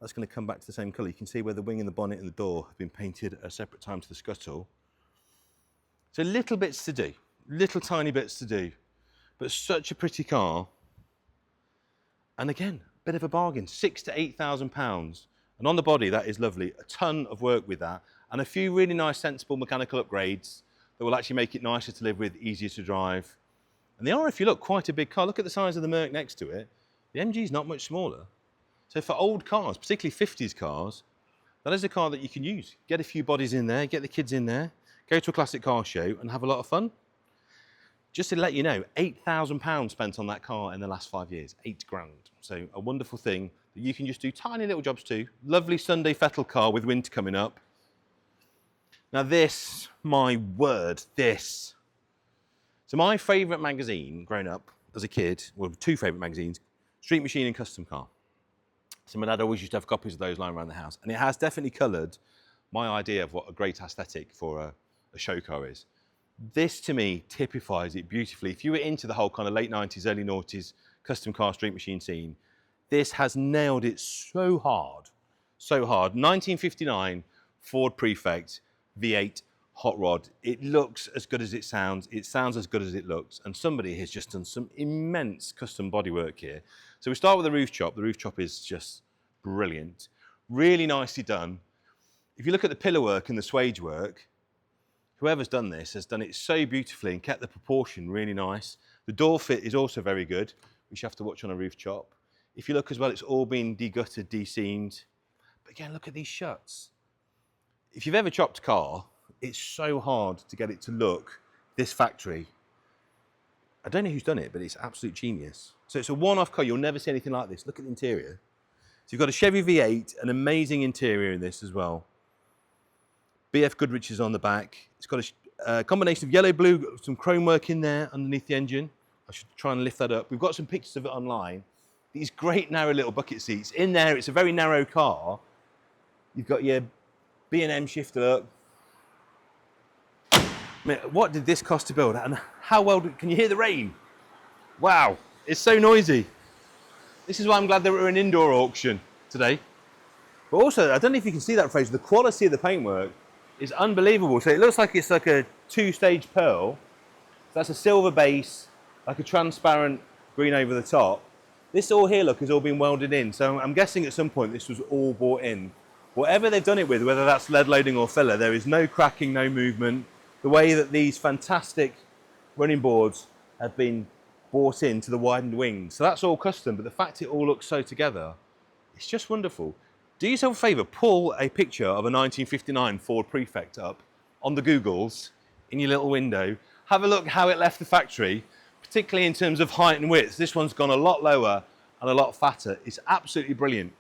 that's going to come back to the same colour. You can see where the wing and the bonnet and the door have been painted at a separate time to the scuttle. So little bits to do, little tiny bits to do, but such a pretty car. And again, bit of a bargain, £6,000 to £8,000. And on the body, that is lovely. A ton of work with that, and a few really nice, sensible mechanical upgrades that will actually make it nicer to live with, easier to drive. And they are, if you look, quite a big car. Look at the size of the Merc next to it. The MG is not much smaller. So for old cars, particularly 50s cars, that is a car that you can use. Get a few bodies in there, get the kids in there, go to a classic car show and have a lot of fun. Just to let you know, £8,000 spent on that car in the last 5 years, 8 grand. So a wonderful thing that you can just do tiny little jobs to. Lovely Sunday Fettle car with winter coming up. Now this, my word, this. So my favourite magazine growing up as a kid, well, two favourite magazines, Street Machine and Custom Car. So my dad always used to have copies of those lying around the house, and it has definitely coloured my idea of what a great aesthetic for a show car is. This to me typifies it beautifully. If you were into the whole kind of late 90s, early noughties custom car street machine scene, this has nailed it so hard, so hard. 1959 Ford Prefect V8 hot rod. It looks as good as it sounds as good as it looks, and somebody has just done some immense custom bodywork here. So we start with the roof chop. The roof chop is just brilliant, really nicely done. If you look at the pillar work and the swage work, whoever's done this has done it so beautifully and kept the proportion really nice. The door fit is also very good, which you have to watch on a roof chop. If you look as well, it's all been degutted, de-seamed. But again, look at these shuts. If you've ever chopped a car, it's so hard to get it to look this factory. I don't know who's done it, but it's absolute genius. So it's a one-off car. You'll never see anything like this. Look at the interior. So you've got a Chevy V8, an amazing interior in this as well. BF Goodrich is on the back. It's got a combination of yellow, blue, some chrome work in there underneath the engine. I should try and lift that up. We've got some pictures of it online. These great narrow little bucket seats. In there, it's a very narrow car. You've got your B&M shifter look. What did this cost to build? And how well can you hear the rain? Wow, it's so noisy. This is why I'm glad that we're an indoor auction today. But also, I don't know if you can see that, Fraser, the quality of the paintwork is unbelievable. So it looks like it's like a two-stage pearl. So that's a silver base, like a transparent green over the top. This all here, look, has all been welded in. So I'm guessing at some point this was all bought in. Whatever they've done it with, whether that's lead loading or filler, there is no cracking, no movement. The way that these fantastic running boards have been bought into the widened wings. So that's all custom, but the fact it all looks so together, it's just wonderful. Do yourself a favour, pull a picture of a 1959 Ford Prefect up on the Googles in your little window. Have a look how it left the factory, particularly in terms of height and width. This one's gone a lot lower and a lot fatter. It's absolutely brilliant.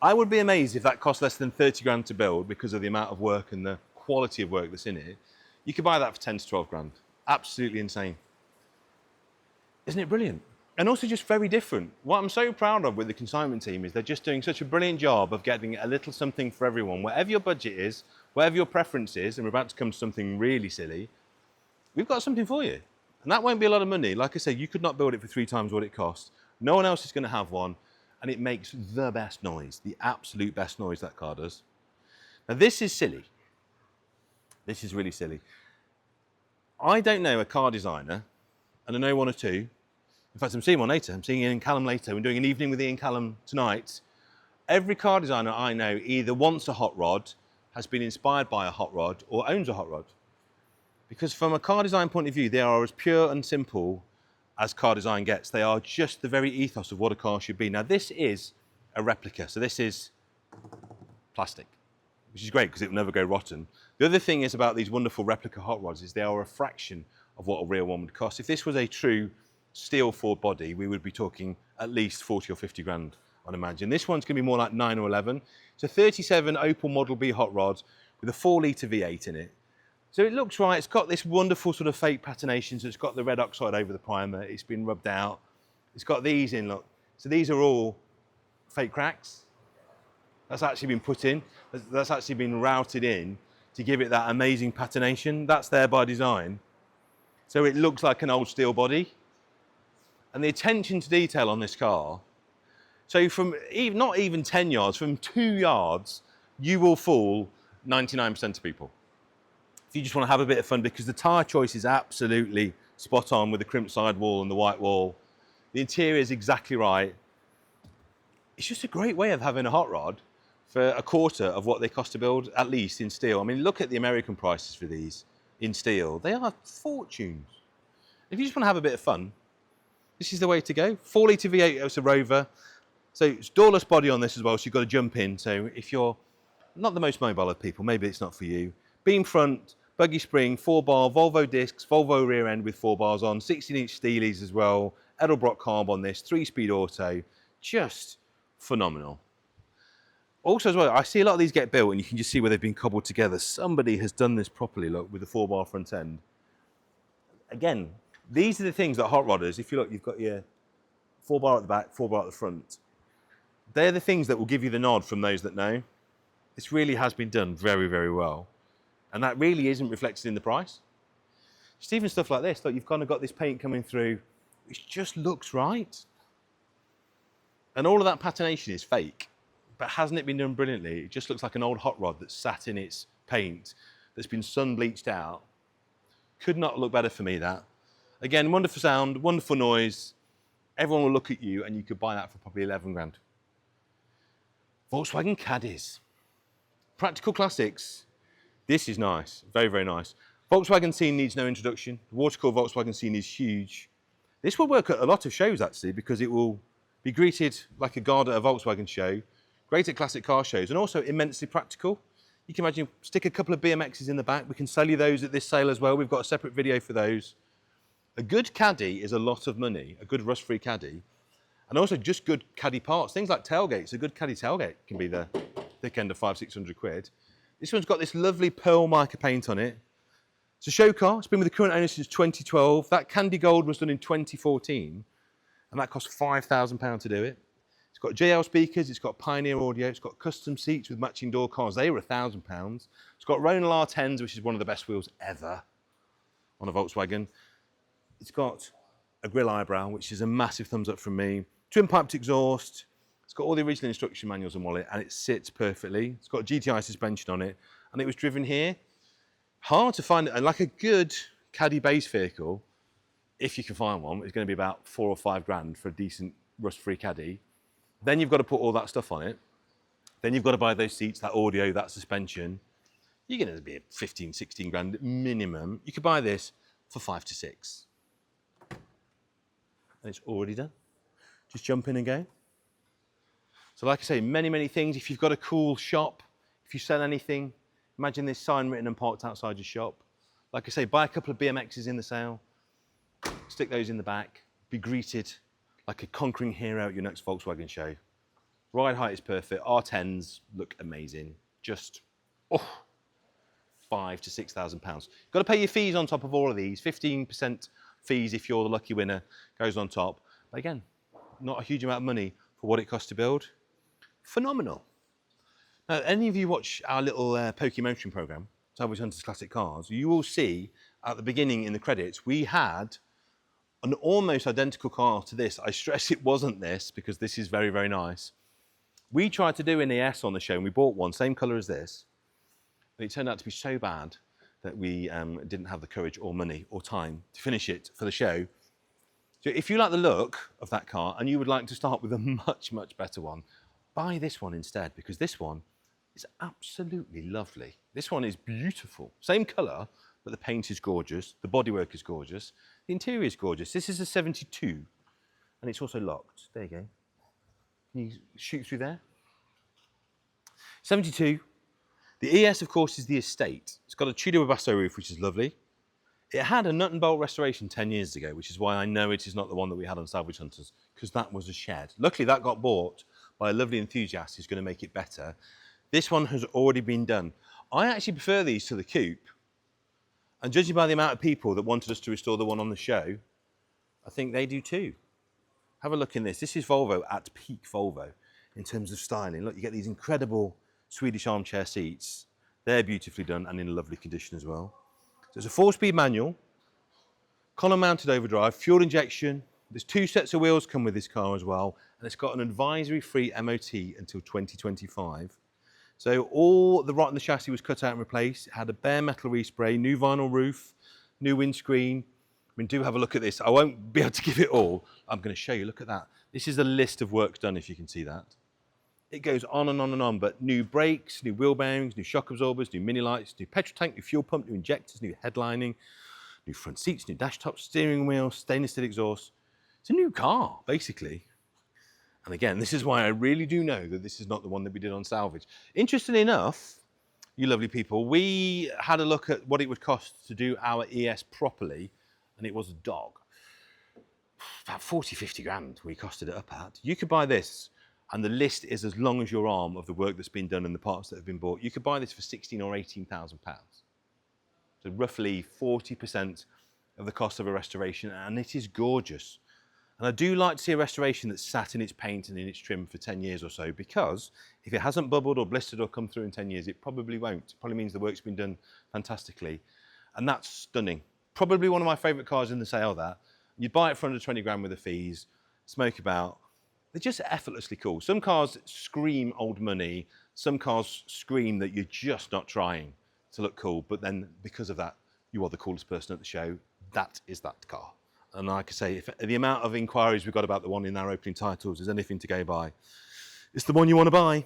I would be amazed if that cost less than 30 grand to build because of the amount of work and the quality of work that's in it. You could buy that for 10 to 12 grand. Absolutely insane. Isn't it brilliant? And also just very different. What I'm so proud of with the consignment team is they're just doing such a brilliant job of getting a little something for everyone. Whatever your budget is, whatever your preference is, and we're about to come to something really silly, we've got something for you. And that won't be a lot of money. Like I said, you could not build it for 3 times what it costs. No one else is going to have one. And it makes the best noise, the absolute best noise that car does. Now this is silly. This is really silly. I don't know a car designer, and I know one or two. In fact, I'm seeing one later. I'm seeing Ian Callum later. We're doing an evening with Ian Callum tonight. Every car designer I know either wants a hot rod, has been inspired by a hot rod, or owns a hot rod. Because from a car design point of view, they are as pure and simple as car design gets. They are just the very ethos of what a car should be. Now, this is a replica, so this is plastic, which is great because it will never go rotten. The other thing is about these wonderful replica hot rods is they are a fraction of what a real one would cost. If this was a true steel Ford body, we would be talking at least 40 or 50 grand, I'd imagine. This one's going to be more like 9 or 11. It's a 37 Opel Model B hot rod with a 4-litre V8 in it. So it looks right. It's got this wonderful sort of fake patination. So it's got the red oxide over the primer. It's been rubbed out. It's got these in, look. So these are all fake cracks. That's actually been put in. That's actually been routed in to give it that amazing patination. That's there by design. So it looks like an old steel body. And the attention to detail on this car, so from not even 10 yards, from 2 yards, you will fool 99% of people. If you just want to have a bit of fun, because the tyre choice is absolutely spot on with the crimped sidewall and the white wall. The interior is exactly right. It's just a great way of having a hot rod for a quarter of what they cost to build, at least in steel. I mean, look at the American prices for these in steel. They are fortunes. If you just want to have a bit of fun, this is the way to go. 4-litre V8, it's a Rover. So it's doorless body on this as well, so you've got to jump in. So if you're not the most mobile of people, maybe it's not for you. Beam front, buggy spring, 4-bar, Volvo discs, Volvo rear end with 4 bars on, 16-inch Steelies as well, Edelbrock carb on this, 3-speed auto, just phenomenal. Also as well, I see a lot of these get built and you can just see where they've been cobbled together. Somebody has done this properly, look, with the 4-bar front end. Again, these are the things that hot rodders, if you look, you've got your 4-bar at the back, 4-bar at the front. They're the things that will give you the nod from those that know. This really has been done very, very well. And that really isn't reflected in the price. Just even stuff like this, look, you've kind of got this paint coming through, which just looks right. And all of that patination is fake, but hasn't it been done brilliantly? It just looks like an old hot rod that's sat in its paint, that's been sun bleached out. Could not look better for me, that. Again, wonderful sound, wonderful noise. Everyone will look at you and you could buy that for probably 11 grand. Volkswagen Caddies. Practical classics. This is nice, very, very nice. Volkswagen scene needs no introduction. The water-cooled Volkswagen scene is huge. This will work at a lot of shows actually, because it will be greeted like a guard at a Volkswagen show, great at classic car shows, and also immensely practical. You can imagine, stick a couple of BMXs in the back. We can sell you those at this sale as well. We've got a separate video for those. A good Caddy is a lot of money, a good rust-free Caddy, and also just good Caddy parts. Things like tailgates, a good Caddy tailgate can be the thick end of 500-600 quid. This one's got this lovely pearl mica paint on it. It's a show car. It's been with the current owner since 2012. That candy gold was done in 2014, and that cost £5,000 to do it. It's got JL speakers, it's got Pioneer audio, it's got custom seats with matching door cars. They were £1,000. It's got Ronal R10s, which is one of the best wheels ever on a Volkswagen. It's got a grille eyebrow, which is a massive thumbs up from me. Twin piped exhaust. It's got all the original instruction manuals and wallet, and it sits perfectly. It's got GTI suspension on it, and it was driven here. Hard to find, and like a good Caddy base vehicle, if you can find one, it's going to be about 4 or 5 grand for a decent rust-free Caddy. Then you've got to put all that stuff on it. Then you've got to buy those seats, that audio, that suspension. You're going to be 15, 16 grand minimum. You could buy this for 5 to 6. And it's already done. Just jump in and go. So like I say, many, many things. If you've got a cool shop, if you sell anything, imagine this sign written and parked outside your shop. Like I say, buy a couple of BMXs in the sale, stick those in the back, be greeted like a conquering hero at your next Volkswagen show. Ride height is perfect. R10s look amazing. Just, £5,000 to £6,000. You've got to pay your fees on top of all of these. 15% fees if you're the lucky winner goes on top. But again, not a huge amount of money for what it costs to build. Phenomenal. Now, any of you watch our little Pokey Motoring program, Salvage Hunters Classic Cars, you will see at the beginning in the credits, we had an almost identical car to this. I stress it wasn't this because this is very, very nice. We tried to do an ES on the show and we bought one, same colour as this, but it turned out to be so bad that we didn't have the courage or money or time to finish it for the show. So if you like the look of that car and you would like to start with a much, much better one, buy this one instead, because this one is absolutely lovely. This one is beautiful. Same colour, but the paint is gorgeous. The bodywork is gorgeous. The interior is gorgeous. This is a 72, and it's also locked. There you go. Can you shoot through there? 72. The ES, of course, is the estate. It's got a Tudor Webasto roof, which is lovely. It had a nut and bolt restoration 10 years ago, which is why I know it is not the one that we had on Salvage Hunters, because that was a shed. Luckily, that got bought by a lovely enthusiast who's going to make it better. This one has already been done. I actually prefer these to the coupe, and judging by the amount of people that wanted us to restore the one on the show, I think they do too. Have a look in this. This is Volvo at peak Volvo in terms of styling. Look, you get these incredible Swedish armchair seats. They're beautifully done and in lovely condition as well. So it's a 4-speed manual, column mounted overdrive, fuel injection. There's 2 sets of wheels come with this car as well, and it's got an advisory-free MOT until 2025. So all the rot in the chassis was cut out and replaced. It had a bare metal respray, new vinyl roof, new windscreen. I mean, do have a look at this. I won't be able to give it all. I'm going to show you. Look at that. This is a list of work done, if you can see that. It goes on and on and on, but new brakes, new wheel bearings, new shock absorbers, new mini lights, new petrol tank, new fuel pump, new injectors, new headlining, new front seats, new dash top, steering wheel, stainless steel exhaust. It's a new car, basically. And again, this is why I really do know that this is not the one that we did on Salvage. Interestingly enough, you lovely people, we had a look at what it would cost to do our ES properly, and it was a dog. About 40, 50 grand we costed it up at. You could buy this, and the list is as long as your arm of the work that's been done and the parts that have been bought. You could buy this for 16 or 18,000 pounds. So roughly 40% of the cost of a restoration, and it is gorgeous. And I do like to see a restoration that's sat in its paint and in its trim for 10 years or so, because if it hasn't bubbled or blistered or come through in 10 years, it probably won't. It probably means the work's been done fantastically. And that's stunning. Probably one of my favourite cars in the sale, that. You'd buy it for under 20 grand with the fees, smoke about. They're just effortlessly cool. Some cars scream old money. Some cars scream that you're just not trying to look cool. But then because of that, you are the coolest person at the show. That is that car. And like I say, if the amount of inquiries we've got about the one in our opening titles is anything to go by, it's the one you want to buy.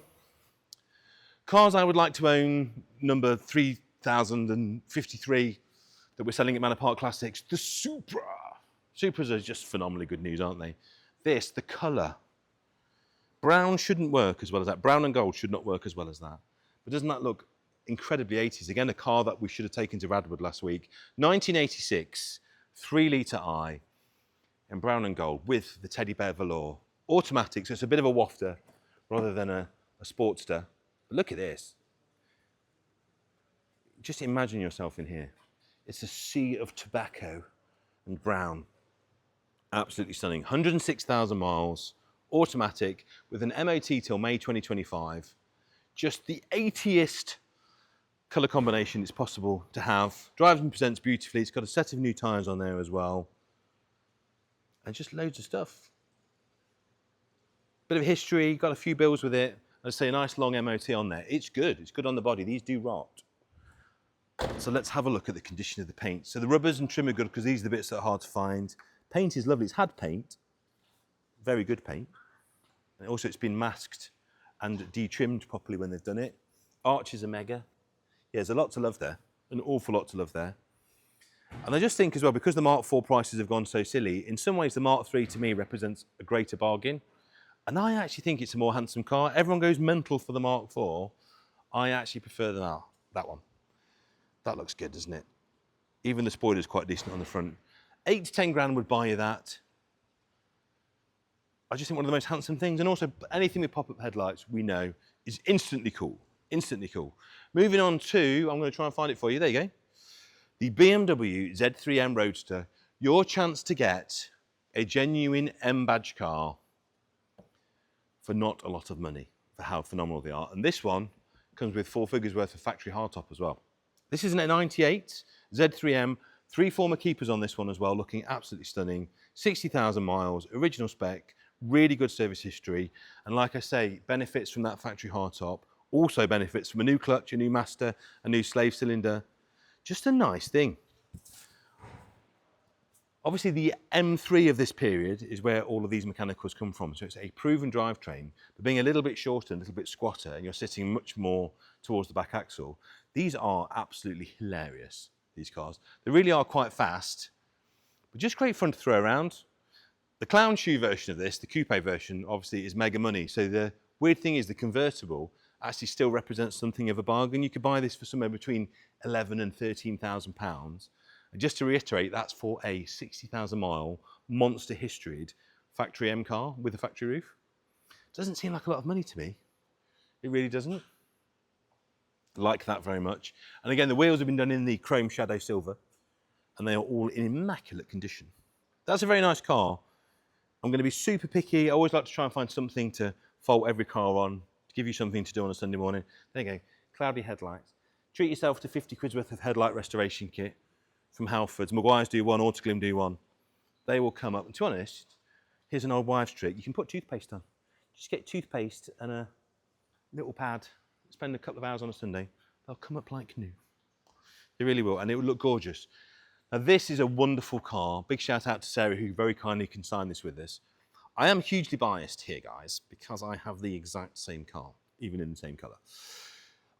Cars I would like to own, number 3053 that we're selling at Manor Park Classics, the Supra. Supras are just phenomenally good news, aren't they? This, the colour. Brown shouldn't work as well as that. Brown and gold should not work as well as that. But doesn't that look incredibly 80s? Again, a car that we should have taken to Radwood last week. 1986, 3-litre I, in brown and gold with the teddy bear velour. Automatic, so it's a bit of a wafter rather than a Sportster. But look at this. Just imagine yourself in here. It's a sea of tobacco and brown. Absolutely stunning. 106,000 miles. Automatic with an MOT till May 2025. Just the 80th colour combination it's possible to have. Drives and presents beautifully. It's got a set of new tyres on there as well. And just loads of stuff. Bit of history, got a few bills with it. I'd say a nice long MOT on there. It's good. It's good on the body. These do rot. So let's have a look at the condition of the paint. So the rubbers and trim are good because these are the bits that are hard to find. Paint is lovely. It's had paint. Very good paint. And also it's been masked and de-trimmed properly when they've done it. Arches are mega. Yeah, there's a lot to love there. An awful lot to love there. And I just think as well, because the Mark IV prices have gone so silly, in some ways the Mark III to me represents a greater bargain. And I actually think it's a more handsome car. Everyone goes mental for the Mark IV. I actually prefer that one. That looks good, doesn't it? Even the spoiler's quite decent on the front. 8 to 10 grand would buy you that. I just think one of the most handsome things, and also anything with pop-up headlights, we know, is instantly cool. Instantly cool. Moving on to, I'm going to try and find it for you. There you go. The BMW Z3M Roadster. Your chance to get a genuine M badge car for not a lot of money, for how phenomenal they are. And this one comes with 4 figures worth of factory hardtop as well. This is a 98 Z3M, 3 former keepers on this one as well, looking absolutely stunning. 60,000 miles, original spec, really good service history. And like I say, benefits from that factory hardtop, also benefits from a new clutch, a new master, a new slave cylinder. Just a nice thing. Obviously, the M3 of this period is where all of these mechanicals come from. So it's a proven drivetrain, but being a little bit shorter, a little bit squatter, and you're sitting much more towards the back axle. These are absolutely hilarious, these cars. They really are quite fast, but just great fun to throw around. The clown shoe version of this, the coupe version, obviously is mega money. So the weird thing is the convertible actually still represents something of a bargain. You could buy this for somewhere between 11 and 13,000 pounds. And just to reiterate, that's for a 60,000 mile monster historied factory M car with a factory roof. Doesn't seem like a lot of money to me. It really doesn't. Like that very much. And again, the wheels have been done in the chrome shadow silver and they are all in immaculate condition. That's a very nice car. I'm going to be super picky. I always like to try and find something to fault every car on, to give you something to do on a Sunday morning. There you go, cloudy headlights. Treat yourself to 50 quid's worth of headlight restoration kit from Halfords. Maguire's do one, Autoglym do one. They will come up. And to be honest, here's an old wives' trick. You can put toothpaste on. Just get toothpaste and a little pad. Spend a couple of hours on a Sunday. They'll come up like new. They really will, and it will look gorgeous. Now this is a wonderful car. Big shout out to Sarah who very kindly consigned this with us. I am hugely biased here, guys, because I have the exact same car, even in the same colour.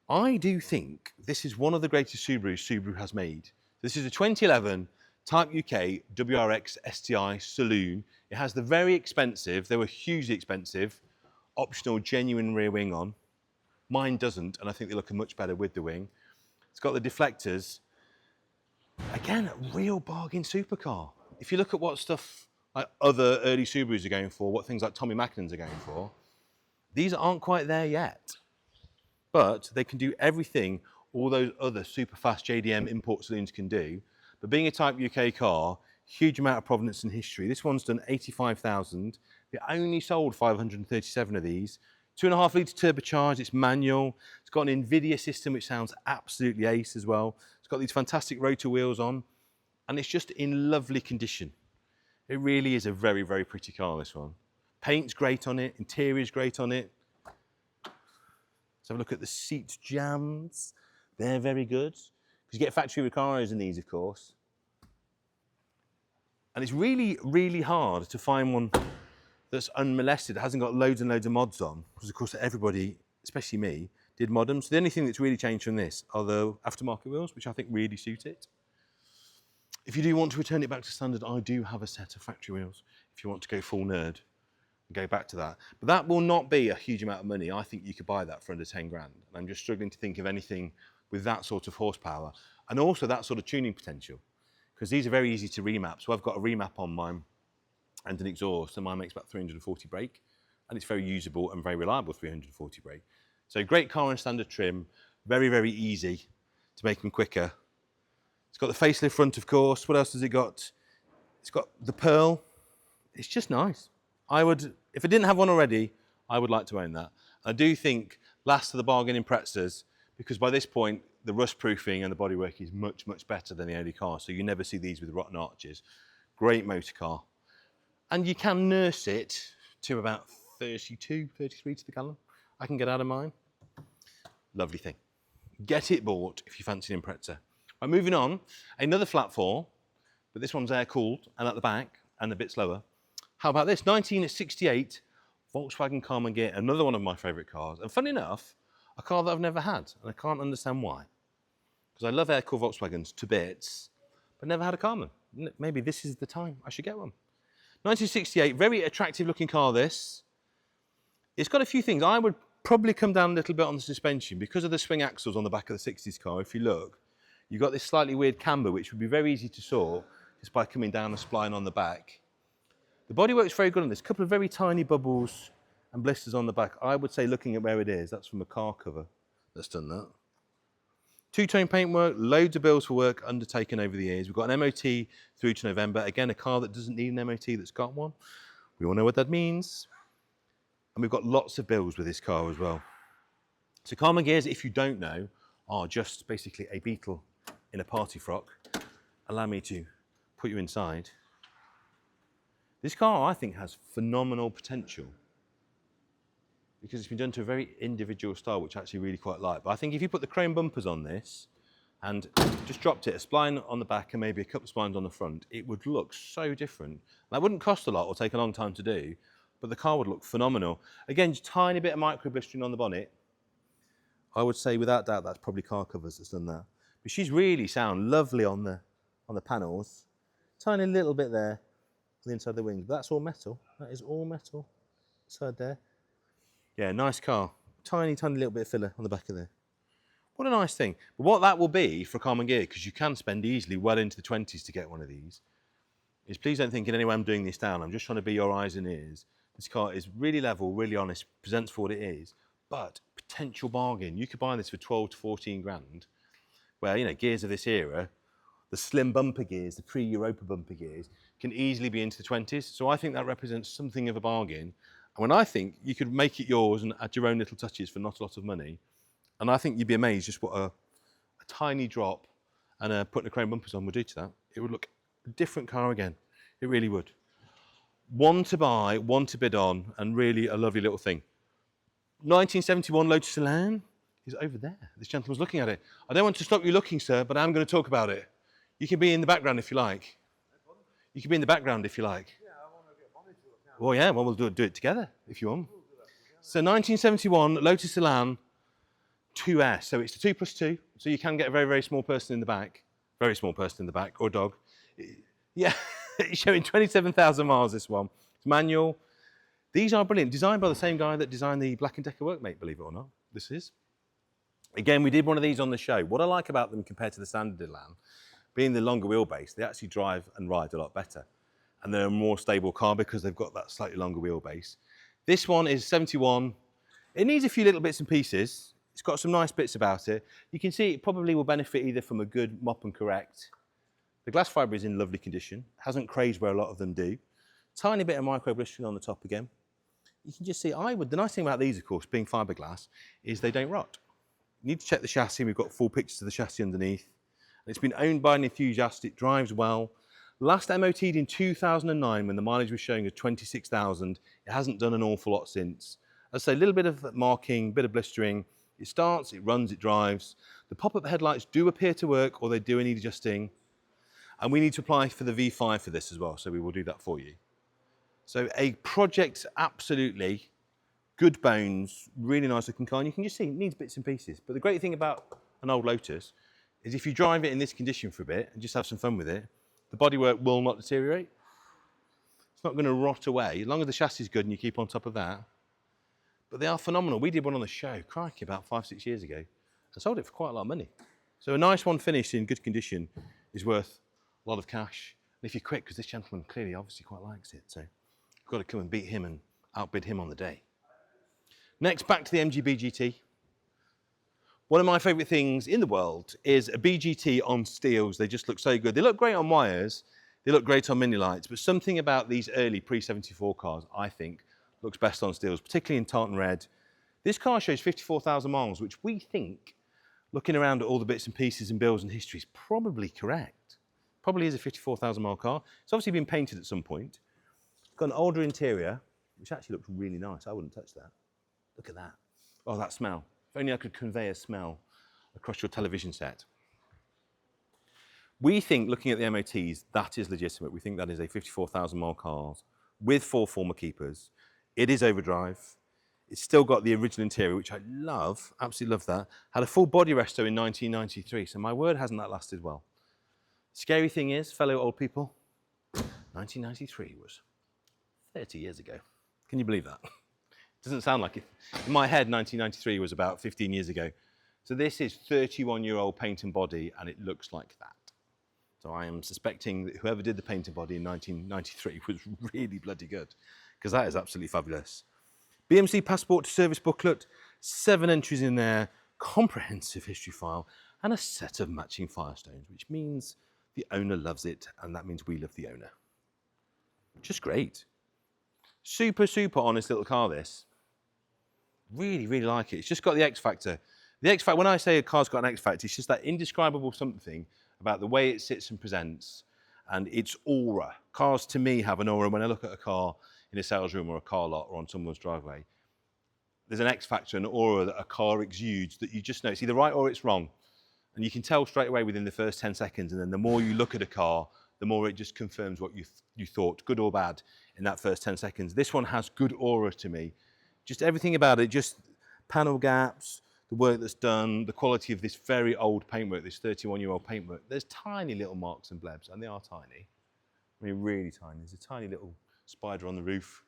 I do think this is one of the greatest Subarus Subaru has made. This is a 2011 Type UK WRX STI Saloon. It has the very expensive, they were hugely expensive, optional genuine rear wing on. Mine doesn't, and I think they look much better with the wing. It's got the deflectors. Again, a real bargain supercar. If you look at what stuff like other early Subarus are going for, what things like Tommy Mackinnons are going for, these aren't quite there yet. But they can do everything all those other super fast JDM import saloons can do. But being a Type UK car, huge amount of provenance and history. This one's done 85,000. They only sold 537 of these. 2.5 litre turbocharged, it's manual. It's got an NVIDIA system which sounds absolutely ace as well. It's got these fantastic rotor wheels on and it's just in lovely condition. It really is a very, very pretty car, this one. Paint's great on it, interior's great on it. Let's have a look at the seat jams. They're very good. Because you get factory Recaros in these, of course. And it's really, really hard to find one that's unmolested, it hasn't got loads and loads of mods on, because of course everybody, especially me, did mod them. So the only thing that's really changed from this are the aftermarket wheels, which I think really suit it. If you do want to return it back to standard, I do have a set of factory wheels, if you want to go full nerd and go back to that. But that will not be a huge amount of money. I think you could buy that for under 10 grand. And I'm just struggling to think of anything with that sort of horsepower and also that sort of tuning potential, because these are very easy to remap. So I've got a remap on mine and an exhaust, and mine makes about 340 brake, and it's very usable and very reliable 340 brake. So great car in standard trim, very, very easy to make them quicker. It's got the facelift front, of course. What else has it got? It's got the pearl. It's just nice. I would, if I didn't have one already, I would like to own that. I do think last of the bargain Imprezas, because by this point, the rust proofing and the bodywork is much, much better than the early car. So you never see these with rotten arches. Great motor car. And you can nurse it to about 32, 33 to the gallon. I can get out of mine. Lovely thing. Get it bought if you fancy an Impreza. Right, moving on, another flat four, but this one's air-cooled and at the back and a bit slower. How about this? 1968 Volkswagen Karmann Ghia, another one of my favourite cars. And funny enough, a car that I've never had, and I can't understand why. Because I love air-cooled Volkswagens to bits, but never had a Karmann. Maybe this is the time I should get one. 1968, very attractive looking car this. It's got a few things. I would probably come down a little bit on the suspension because of the swing axles on the back of the 60s car. If you look, you've got this slightly weird camber, which would be very easy to sort just by coming down a spline on the back. The bodywork's very good on this. A couple of very tiny bubbles and blisters on the back. I would say, looking at where it is, that's from a car cover that's done that. Two-tone paintwork, loads of bills for work undertaken over the years. We've got an MOT through to November. Again, a car that doesn't need an MOT that's got one. We all know what that means. And we've got lots of bills with this car as well. So Karmann Ghias, if you don't know, are just basically a Beetle in a party frock. Allow me to put you inside. This car, I think, has phenomenal potential because it's been done to a very individual style, which I actually really quite like. But I think if you put the chrome bumpers on this and just dropped it, a spline on the back and maybe a couple of splines on the front, it would look so different. That wouldn't cost a lot or take a long time to do, but the car would look phenomenal. Again, just tiny bit of micro blistering on the bonnet. I would say without doubt that's probably car covers that's done that. But she's really sound, lovely on the panels. Tiny little bit there on the inside of the wings, but that's all metal. That is all metal inside there. Yeah, nice car. Tiny little bit of filler on the back of there. What a nice thing. But what that will be for Karmann Ghia, because you can spend easily well into the 20s to get one of these, is please don't think in any way I'm doing this down. I'm just trying to be your eyes and ears. This car is really level, really honest, presents for what it is, but potential bargain. You could buy this for 12 to 14 grand, where, you know, gears of this era, the slim bumper gears, the pre-Europa bumper gears, can easily be into the 20s. So I think that represents something of a bargain. And when I think you could make it yours and add your own little touches for not a lot of money, and I think you'd be amazed just what a tiny drop and putting the chrome bumpers on would do to that. It would look a different car again. It really would. One to buy, one to bid on, and really a lovely little thing. 1971 Lotus Elan is over there. This gentleman's looking at it. I don't want to stop you looking, sir, but I'm going to talk about it. You can be in the background if you like. You can be in the background if you like. Yeah, I want to get money to look at. Well, yeah, well, we'll do it together if you want. So 1971 Lotus Elan 2S. So it's the 2+2. So you can get a very, very small person in the back. Very small person in the back, or a dog. Yeah, it's showing 27,000 miles, this one. It's manual. These are brilliant. Designed by the same guy that designed the Black & Decker Workmate, believe it or not. This is. Again, we did one of these on the show. What I like about them compared to the standard Elan, being the longer wheelbase, they actually drive and ride a lot better. And they're a more stable car because they've got that slightly longer wheelbase. This one is 71. It needs a few little bits and pieces. It's got some nice bits about it. You can see it probably will benefit either from a good mop and correct. The glass fibre is in lovely condition. Hasn't crazed where a lot of them do. Tiny bit of micro blistering on the top again. You can just see, the nice thing about these, of course, being fiberglass, is they don't rot. You need to check the chassis. We've got full pictures of the chassis underneath. It's been owned by an enthusiast. It drives well. Last MOT'd in 2009 when the mileage was showing as 26,000. It hasn't done an awful lot since. I'd say a little bit of marking, bit of blistering. It starts, it runs, it drives. The pop-up headlights do appear to work, or they do need adjusting. And we need to apply for the V5 for this as well, so we will do that for you. So a project, absolutely. Good bones, really nice looking car. And you can just see it needs bits and pieces. But the great thing about an old Lotus is if you drive it in this condition for a bit and just have some fun with it, the bodywork will not deteriorate. It's not going to rot away, as long as the chassis is good and you keep on top of that. But they are phenomenal. We did one on the show, crikey, about 5-6 years ago, and sold it for quite a lot of money. So a nice one finished in good condition is worth a lot of cash. And if you're quick, because this gentleman clearly obviously quite likes it, so you've got to come and beat him and outbid him on the day. Next, back to the MG BGT. One of my favourite things in the world is a BGT on steels. They just look so good. They look great on wires. They look great on mini lights. But something about these early pre-74 cars, I think, looks best on steels, particularly in tartan red. This car shows 54,000 miles, which we think, looking around at all the bits and pieces and bills and history, is probably correct. Probably is a 54,000 mile car. It's obviously been painted at some point. It's got an older interior, which actually looks really nice. I wouldn't touch that. Look at that. Oh, that smell. If only I could convey a smell across your television set. We think, looking at the MOTs, that is legitimate. We think that is a 54,000 mile car with 4 former keepers. It is overdrive. It's still got the original interior, which I love, absolutely love that. Had a full body resto in 1993, so my word, hasn't that lasted well. Scary thing is, fellow old people, 1993 was 30 years ago. Can you believe that? Doesn't sound like it. In my head, 1993 was about 15 years ago. So this is 31-year-old paint and body, and it looks like that. So I am suspecting that whoever did the paint and body in 1993 was really bloody good, because that is absolutely fabulous. BMC passport to service booklet, 7 entries in there, comprehensive history file, and a set of matching Firestones, which means the owner loves it, and that means we love the owner. Just great. Super, super honest little car, this. Really, really like it. It's just got the X factor. The X factor, when I say a car's got an X factor, it's just that indescribable something about the way it sits and presents and its aura. Cars, to me, have an aura. When I look at a car in a sales room or a car lot or on someone's driveway, there's an X factor, an aura that a car exudes that you just know. It's either right or it's wrong. And you can tell straight away within the first 10 seconds, and then the more you look at a car, the more it just confirms what you thought, good or bad, in that first 10 seconds. This one has good aura to me. Just everything about it, just panel gaps, the work that's done, the quality of this very old paintwork, this 31-year-old paintwork. There's tiny little marks and blebs, and they are tiny. I mean, really tiny. There's a tiny little spider on the roof.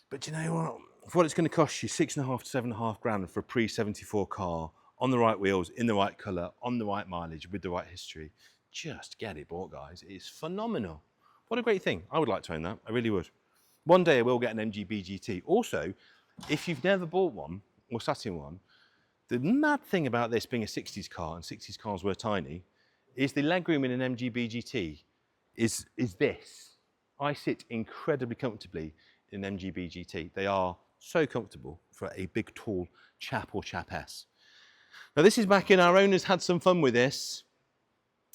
But you know what? For what it's going to cost you, 6.5 to 7.5 grand for a pre-74 car, on the right wheels, in the right colour, on the right mileage, with the right history. Just get it bought, guys. It's phenomenal. What a great thing. I would like to own that. I really would. One day I will get an MG GT. Also, if you've never bought one or sat in one, the mad thing about this being a 60s car, and 60s cars were tiny, is the legroom in an MG GT is this. I sit incredibly comfortably in an MG GT. They are so comfortable for a big, tall chap or chapess. Now this is back in, our owners had some fun with this,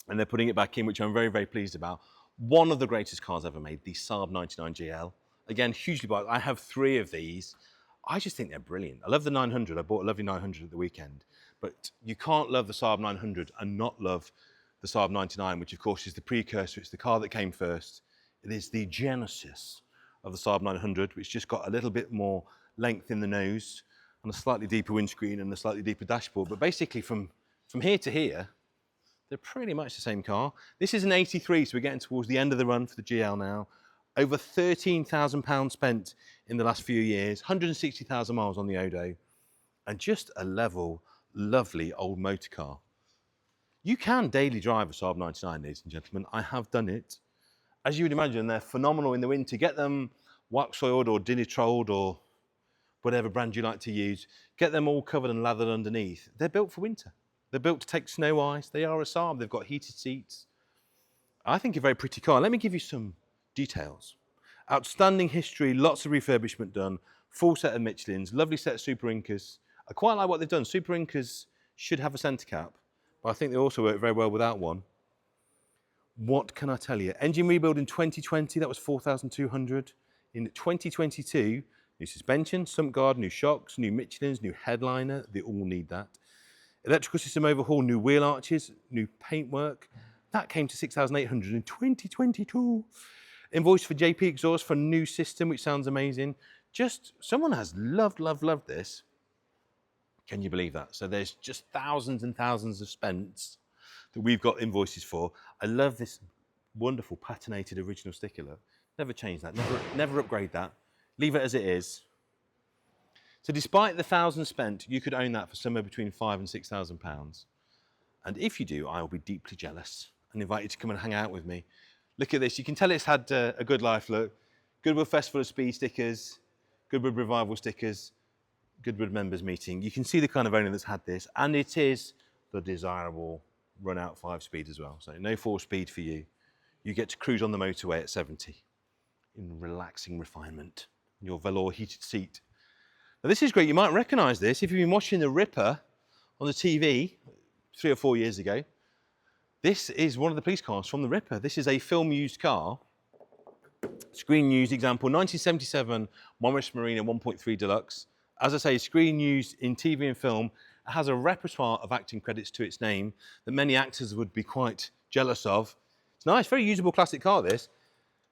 and they're putting it back in, which I'm very, very pleased about. One of the greatest cars ever made, the Saab 99 GL. Again, hugely biased. I have 3 of these. I just think they're brilliant. I love the 900. I bought a lovely 900 at the weekend. But you can't love the Saab 900 and not love the Saab 99, which of course is the precursor. It's the car that came first. It is the genesis of the Saab 900, which just got a little bit more length in the nose and a slightly deeper windscreen and a slightly deeper dashboard. But basically from here to here, they're pretty much the same car. This is an 83, so we're getting towards the end of the run for the GL now. Over £13,000 spent in the last few years, 160,000 miles on the Odo, and just a level, lovely old motor car. You can daily drive a Saab 99, ladies and gentlemen. I have done it. As you would imagine, they're phenomenal in the winter. Get them wax oiled or dinitrolled or whatever brand you like to use. Get them all covered and lathered underneath. They're built for winter. They're built to take snow ice. They are a Saab. They've got heated seats. I think a very pretty car. Let me give you some details. Outstanding history, lots of refurbishment done, full set of Michelins, lovely set of Super Incas. I quite like what they've done. Super Incas should have a centre cap, but I think they also work very well without one. What can I tell you? Engine rebuild in 2020, that was 4,200. In 2022, new suspension, sump guard, new shocks, new Michelins, new headliner. They all need that. Electrical system overhaul, new wheel arches, new paintwork. That came to 6,800 in 2022. Invoice for JP exhaust for a new system, which sounds amazing. Just, someone has loved this. Can you believe that? So there's just thousands and thousands of spends that we've got invoices for. I love this wonderful patinated original sticker look. Never change that, never upgrade that. Leave it as it is. So despite the thousands spent, you could own that for somewhere between £5,000 and £6,000. And if you do, I will be deeply jealous and invite you to come and hang out with me. Look at this, you can tell it's had a good life. Look, Goodwood Festival of Speed stickers, Goodwood Revival stickers, Goodwood members meeting. You can see the kind of owner that's had this, and it is the desirable run-out 5-speed as well. So no 4-speed for you. You get to cruise on the motorway at 70 in relaxing refinement. Your velour heated seat. Now this is great, you might recognise this if you've been watching The Ripper on the TV 3 or 4 years ago. This is one of the police cars from The Ripper. This is a film used car. Screen used example, 1977 Morris Marina 1.3 Deluxe. As I say, screen used in TV and film. It has a repertoire of acting credits to its name that many actors would be quite jealous of. It's nice, very usable classic car, this.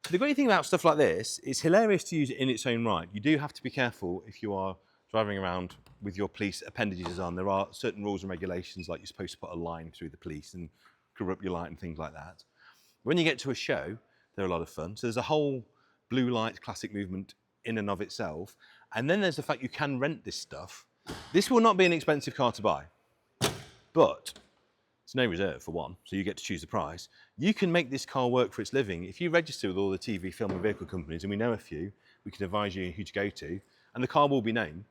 The great thing about stuff like this, it's hilarious to use it in its own right. You do have to be careful if you are driving around with your police appendages on. There are certain rules and regulations, like you're supposed to put a line through the police and cover up your light and things like that. When you get to a show, they're a lot of fun. So there's a whole blue light classic movement in and of itself. And then there's the fact you can rent this stuff. This will not be an expensive car to buy, but it's no reserve for one, so you get to choose the price. You can make this car work for its living. If you register with all the TV, film and vehicle companies, and we know a few, we can advise you who to go to, and the car will be known,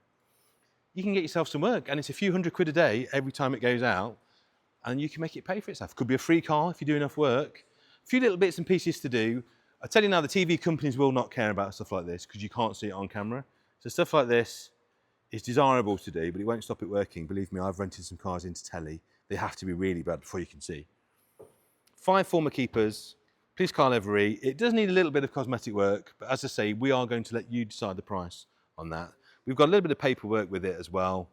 you can get yourself some work, and it's a few £100 a day every time it goes out, and you can make it pay for itself. Could be a free car if you do enough work. A few little bits and pieces to do. I tell you now, the TV companies will not care about stuff like this because you can't see it on camera. So stuff like this is desirable to do, but it won't stop it working. Believe me, I've rented some cars into telly. They have to be really bad before you can see. 5 former keepers, police car livery. It does need a little bit of cosmetic work, but as I say, we are going to let you decide the price on that. We've got a little bit of paperwork with it as well.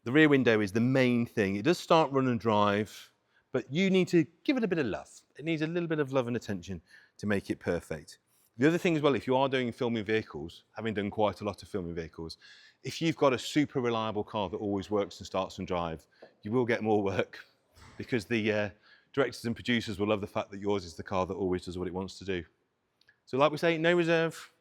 The rear window is the main thing. It does start, run and drive, but you need to give it a bit of love. It needs a little bit of love and attention to make it perfect. The other thing as well, if you are doing filming vehicles, having done quite a lot of filming vehicles, if you've got a super reliable car that always works and starts and drives, you will get more work because the directors and producers will love the fact that yours is the car that always does what it wants to do. So like we say, no reserve,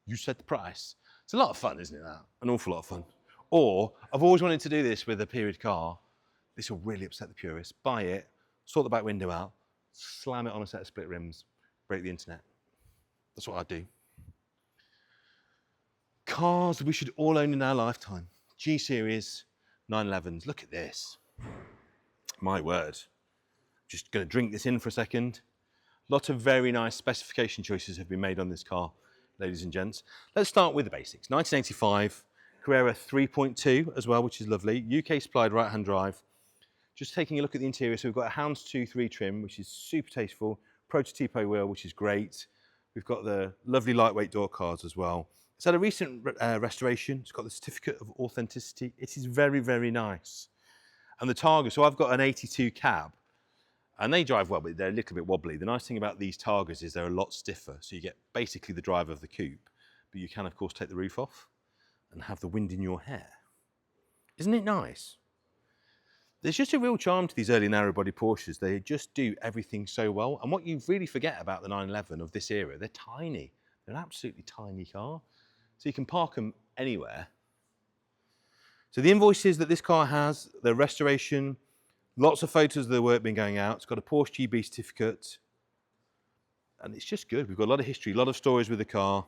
you set the price. It's a lot of fun, isn't it, that? An awful lot of fun. Or, I've always wanted to do this with a period car. This will really upset the purists. Buy it, sort the back window out, slam it on a set of split rims, break the internet. That's what I do. Cars we should all own in our lifetime. G-Series 911s. Look at this. My word. Just going to drink this in for a second. Lots of very nice specification choices have been made on this car, ladies and gents. Let's start with the basics. 1985, Carrera 3.2 as well, which is lovely. UK supplied right-hand drive. Just taking a look at the interior, so we've got a Houndstooth 3 trim, which is super tasteful. Prototypo wheel, which is great. We've got the lovely lightweight door cards as well. It's had a recent restoration. It's got the certificate of authenticity. It is very, very nice. And the Targa, so I've got an 82 cab, and they drive well, but they're a little bit wobbly. The nice thing about these Targas is they're a lot stiffer, so you get basically the drive of the coupe, but you can, of course, take the roof off and have the wind in your hair. Isn't it nice? There's just a real charm to these early narrow-body Porsches. They just do everything so well. And what you really forget about the 911 of this era, they're tiny. They're an absolutely tiny car. So you can park them anywhere. So the invoices that this car has, the restoration, lots of photos of the work being going out. It's got a Porsche GB certificate. And it's just good. We've got a lot of history, a lot of stories with the car.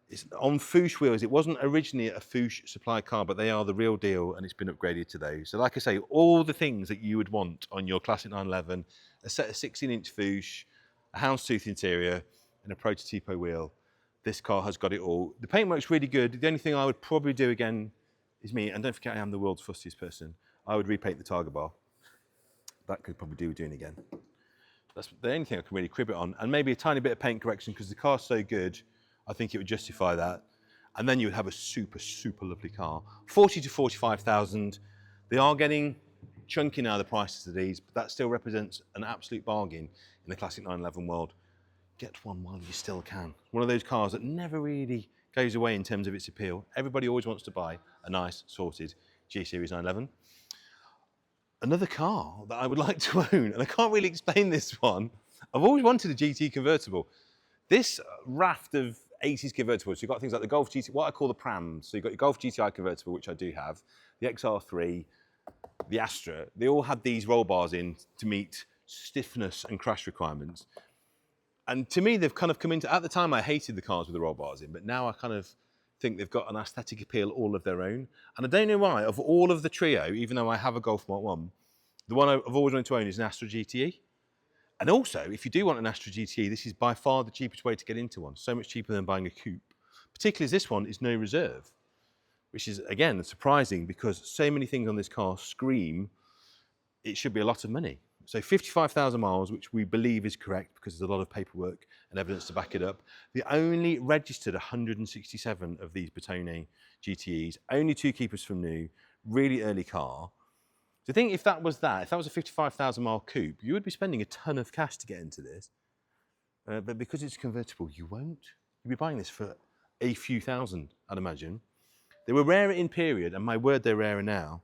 It's on Fouche wheels. It wasn't originally a Fouche supplied car, but they are the real deal, and it's been upgraded to those. So like I say, all the things that you would want on your classic 911, a set of 16-inch Fouche, a houndstooth interior, and a prototypo wheel. This car has got it all. The paintwork's really good. The only thing I would probably do again is me, and don't forget I am the world's fussiest person, I would repaint the Targa bar. That could probably do with doing again. That's the only thing I can really crib it on, and maybe a tiny bit of paint correction because the car's so good. I think it would justify that. And then you would have a super, super lovely car. 40 to 45,000. They are getting chunky now, the prices of these, but that still represents an absolute bargain in the classic 911 world. Get one while you still can. One of those cars that never really goes away in terms of its appeal. Everybody always wants to buy a nice, sorted G-Series 911. Another car that I would like to own, and I can't really explain this one. I've always wanted a GT convertible. This raft of 80s convertibles, you've got things like the Golf GT, what I call the prams. So you've got your Golf GTI convertible, which I do have, the XR3, the Astra. They all had these roll bars in to meet stiffness and crash requirements. And to me, they've kind of come into, at the time I hated the cars with the roll bars in, but now I kind of think they've got an aesthetic appeal all of their own. And I don't know why, of all of the trio, even though I have a Golf Mark 1, the one I've always wanted to own is an Astra GTE. And also, if you do want an Astra GTE, this is by far the cheapest way to get into one. So much cheaper than buying a coupe. Particularly as this one is no reserve, which is, again, surprising because so many things on this car scream it should be a lot of money. So 55,000 miles, which we believe is correct because there's a lot of paperwork and evidence to back it up. They only registered 167 of these Bertone GTEs, only 2 keepers from new, really early car. So I think if that was a 55,000 mile coupe, you would be spending a ton of cash to get into this. But because it's convertible, you won't. You'll be buying this for a few thousand, I'd imagine. They were rarer in period, and my word, they're rarer now.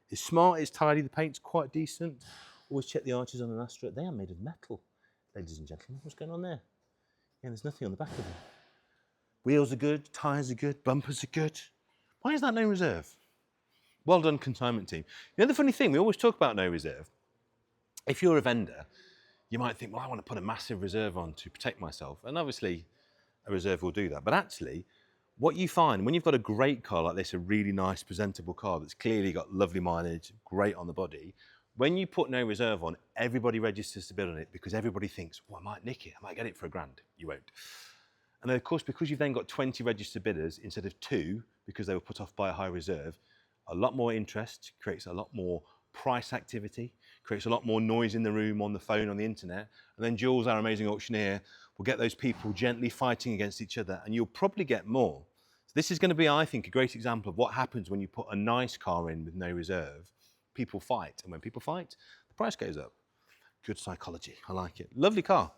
It's smart, it's tidy, the paint's quite decent. Always check the arches on an Astra. They are made of metal, ladies and gentlemen. What's going on there? Yeah, there's nothing on the back of them. Wheels are good, tyres are good, bumpers are good. Why is that no reserve? Well done, consignment team. You know the funny thing, we always talk about no reserve. If you're a vendor, you might think, well, I want to put a massive reserve on to protect myself. And obviously, a reserve will do that. But actually, what you find when you've got a great car like this, a really nice, presentable car that's clearly got lovely mileage, great on the body, when you put no reserve on, everybody registers to bid on it because everybody thinks, well, I might nick it. I might get it for £1,000. You won't. And then, of course, because you've then got 20 registered bidders instead of 2, because they were put off by a high reserve, a lot more interest, creates a lot more price activity, creates a lot more noise in the room, on the phone, on the internet. And then Jules, our amazing auctioneer, will get those people gently fighting against each other, and you'll probably get more. So This is going to be, I think, a great example of what happens when you put a nice car in with no reserve. People fight, and when people fight, the price goes up. Good psychology, I like it. Lovely car.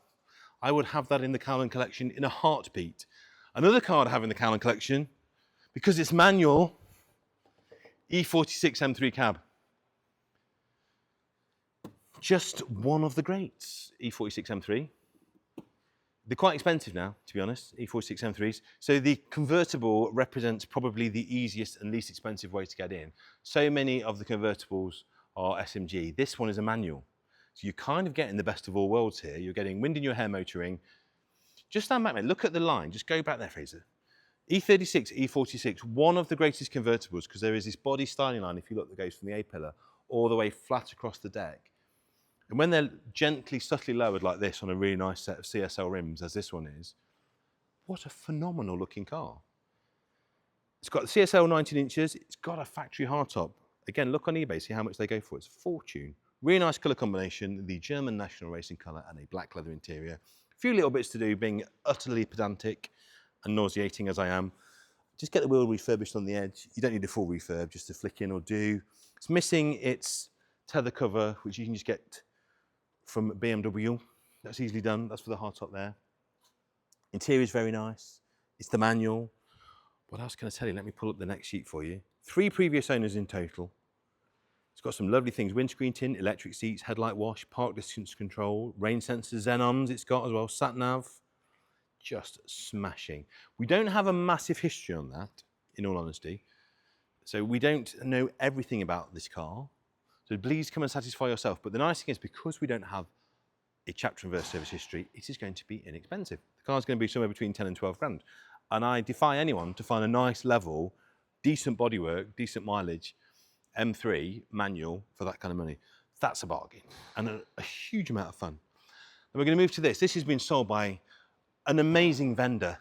I would have that in the Cowland collection in a heartbeat. Another car I'd have in the Cowland collection, because it's manual, E46 M3 cab. Just one of the greats, E46 M3. They're quite expensive now, to be honest, E46 M3s. So the convertible represents probably the easiest and least expensive way to get in. So many of the convertibles are SMG. This one is a manual. So you're kind of getting the best of all worlds here. You're getting wind in your hair motoring. Just stand back, mate. Look at the line. Just go back there, Fraser. E36, E46, one of the greatest convertibles, because there is this body styling line, if you look, that goes from the A-pillar all the way flat across the deck. And when they're gently, subtly lowered like this on a really nice set of CSL rims, as this one is, what a phenomenal looking car. It's got CSL 19 inches. It's got a factory hardtop. Again, look on eBay, see how much they go for. It's a fortune. Really nice colour combination, the German national racing colour and a black leather interior. A few little bits to do, being utterly pedantic and nauseating as I am. Just get the wheel refurbished on the edge. You don't need a full refurb, just to flick in or do. It's missing its tether cover, which you can just get from BMW. That's easily done. That's for the hardtop there. Interior is very nice. It's the manual. What else can I tell you? Let me pull up the next sheet for you. 3 previous owners in total. It's got some lovely things. Windscreen tint, electric seats, headlight wash, park distance control, rain sensors, xenons it's got as well, sat nav. Just smashing. We don't have a massive history on that, in all honesty. So we don't know everything about this car. So please come and satisfy yourself. But the nice thing is, because we don't have a chapter and verse service history, it is going to be inexpensive. The car's going to be somewhere between 10 and 12 grand. And I defy anyone to find a nice level, decent bodywork, decent mileage, M3 manual for that kind of money. That's a bargain and a huge amount of fun. And we're going to move to this. This has been sold by an amazing vendor.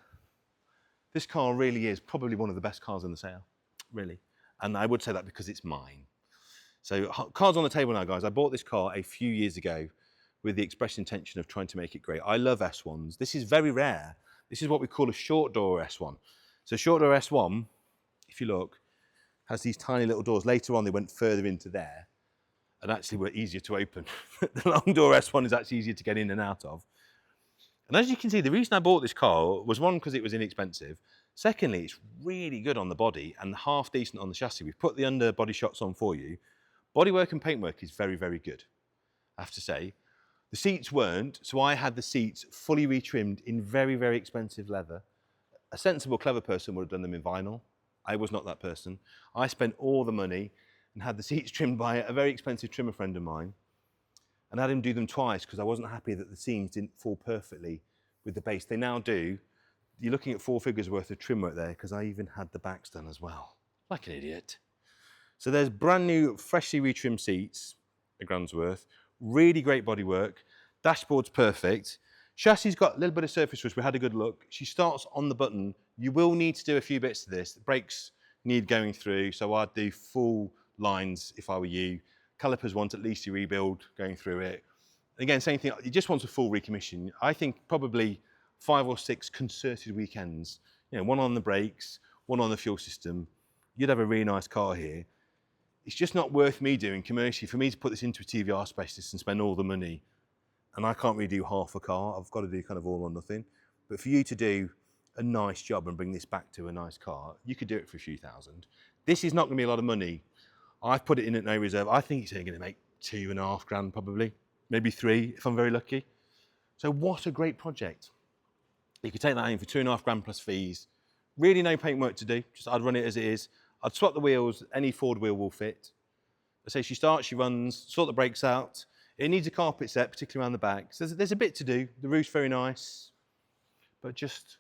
This car really is probably one of the best cars in the sale, really. And I would say that because it's mine. So cards on the table now, guys. I bought this car a few years ago with the express intention of trying to make it great. I love S1s. This is very rare. This is what we call a short door S1. So short door S1, if you look, has these tiny little doors. Later on, they went further into there and actually were easier to open. The long door S1 is actually easier to get in and out of. And as you can see, the reason I bought this car was, one, because it was inexpensive. Secondly, it's really good on the body and half decent on the chassis. We've put the underbody shots on for you. Bodywork and paintwork is very, very good, I have to say. The seats weren't, so I had the seats fully retrimmed in very, very expensive leather. A sensible, clever person would have done them in vinyl. I was not that person. I spent all the money and had the seats trimmed by a very expensive trimmer friend of mine, and had him do them twice because I wasn't happy that the seams didn't fall perfectly with the base. They now do. You're looking at 4 figures worth of trim work there, because I even had the backs done as well. Like an idiot. So there's brand new, freshly retrimmed seats, a grand's worth. Really great bodywork. Dashboard's perfect. Chassis's got a little bit of surface rust. We had a good look. She starts on the button. You will need to do a few bits to this. The brakes need going through, so I'd do full lines if I were you. Calipers want at least a rebuild going through it. Again, same thing. You just want a full recommission. I think probably 5 or 6 concerted weekends. You know, one on the brakes, one on the fuel system. You'd have a really nice car here. It's just not worth me doing commercially. For me to put this into a TVR specialist and spend all the money, and I can't really do half a car. I've got to do kind of all or nothing. But for you to do a nice job and bring this back to a nice car, you could do it for a few thousand. This is not going to be a lot of money. I've put it in at no reserve. I think it's only going to make 2.5 grand probably, maybe 3 if I'm very lucky. So what a great project. You could take that in for 2.5 grand plus fees. Really no paintwork to do. Just I'd run it as it is. I'd swap the wheels. Any Ford wheel will fit. I say she starts, she runs, sort the brakes out. It needs a carpet set, particularly around the back. So there's a bit to do. The roof's very nice, but just,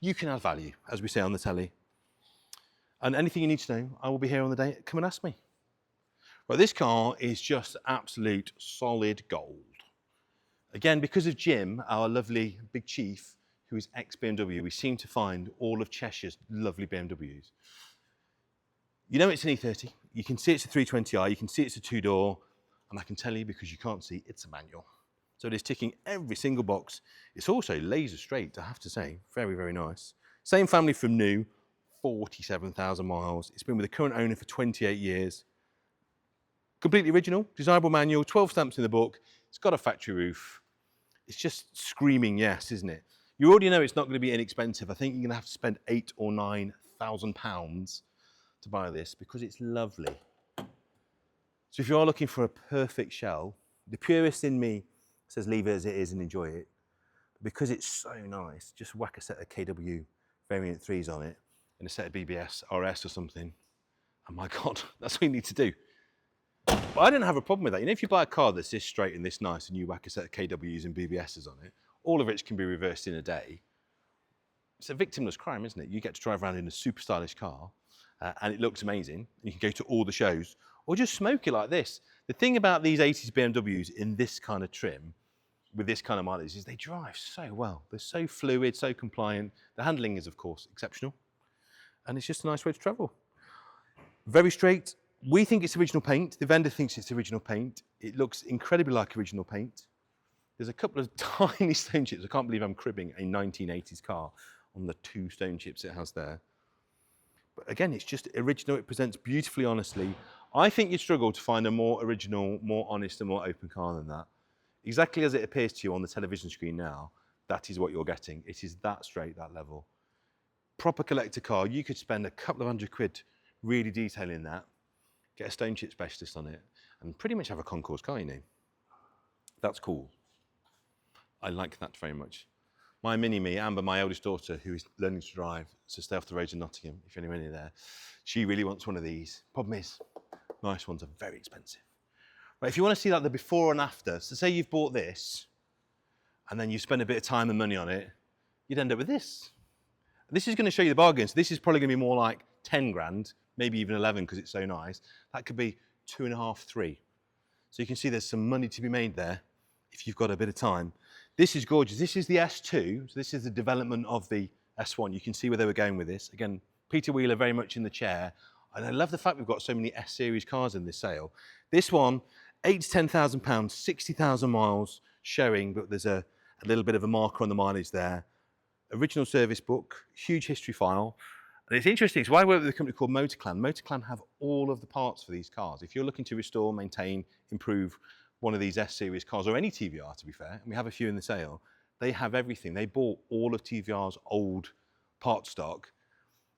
you can add value, as we say on the telly. And anything you need to know, I will be here on the day. Come and ask me. Right, this car is just absolute solid gold. Again, because of Jim, our lovely big chief, who is ex-BMW, we seem to find all of Cheshire's lovely BMWs. You know it's an E30. You can see it's a 320i. You can see it's a 2-door. And I can tell you, because you can't see, it's a manual. So it is ticking every single box. It's also laser straight, I have to say. Very, very nice. Same family from new. 47,000 miles. It's been with the current owner for 28 years. Completely original, desirable manual, 12 stamps in the book. It's got a factory roof. It's just screaming yes, isn't it? You already know it's not going to be inexpensive. I think you're going to have to spend £8,000 or £9,000 to buy this because it's lovely. So if you are looking for a perfect shell, the purist in me says leave it as it is and enjoy it. Because it's so nice, just whack a set of KW variant 3s on it and a set of BBS RS or something. And my God, that's what you need to do. But I didn't have a problem with that. You know, if you buy a car that's this straight and this nice and you whack a set of KWs and BBSs on it, all of which can be reversed in a day, it's a victimless crime, isn't it? You get to drive around in a super stylish car and it looks amazing. You can go to all the shows or just smoke it like this. The thing about these 80s BMWs in this kind of trim, with this kind of mileage, is they drive so well. They're so fluid, so compliant. The handling is, of course, exceptional. And it's just a nice way to travel. Very straight. We think it's original paint. The vendor thinks it's original paint. It looks incredibly like original paint. There's a couple of tiny stone chips. I can't believe I'm cribbing a 1980s car on the 2 stone chips it has there. But again, it's just original. It presents beautifully honestly. I think you'd struggle to find a more original, more honest and more open car than that. Exactly as it appears to you on the television screen now, that is what you're getting. It is that straight, that level. Proper collector car. You could spend a couple of £100 really detailing that, get a stone chip specialist on it, and pretty much have a concours car, you know. That's cool. I like that very much. My mini-me, Amber, my eldest daughter, who is learning to drive, so stay off the roads in Nottingham, if you're anywhere near there, she really wants one of these. Problem is, nice ones are very expensive. But if you want to see like the before and after, so say you've bought this, and then you spend a bit of time and money on it, you'd end up with this. This is going to show you the bargains. This is probably going to be more like 10 grand, maybe even 11 because it's so nice. That could be 2.5, 3. So you can see there's some money to be made there if you've got a bit of time. This is gorgeous. This is the S2. So this is the development of the S1. You can see where they were going with this. Again, Peter Wheeler very much in the chair. And I love the fact we've got so many S-Series cars in this sale. This one, £8,000 to £10,000, 60,000 miles showing, but there's a little bit of a marker on the mileage there. Original service book, huge history file. And it's interesting, so I work with a company called Motorclan. Motorclan have all of the parts for these cars. If you're looking to restore, maintain, improve one of these S-Series cars, or any TVR to be fair, and we have a few in the sale, they have everything. They bought all of TVR's old part stock,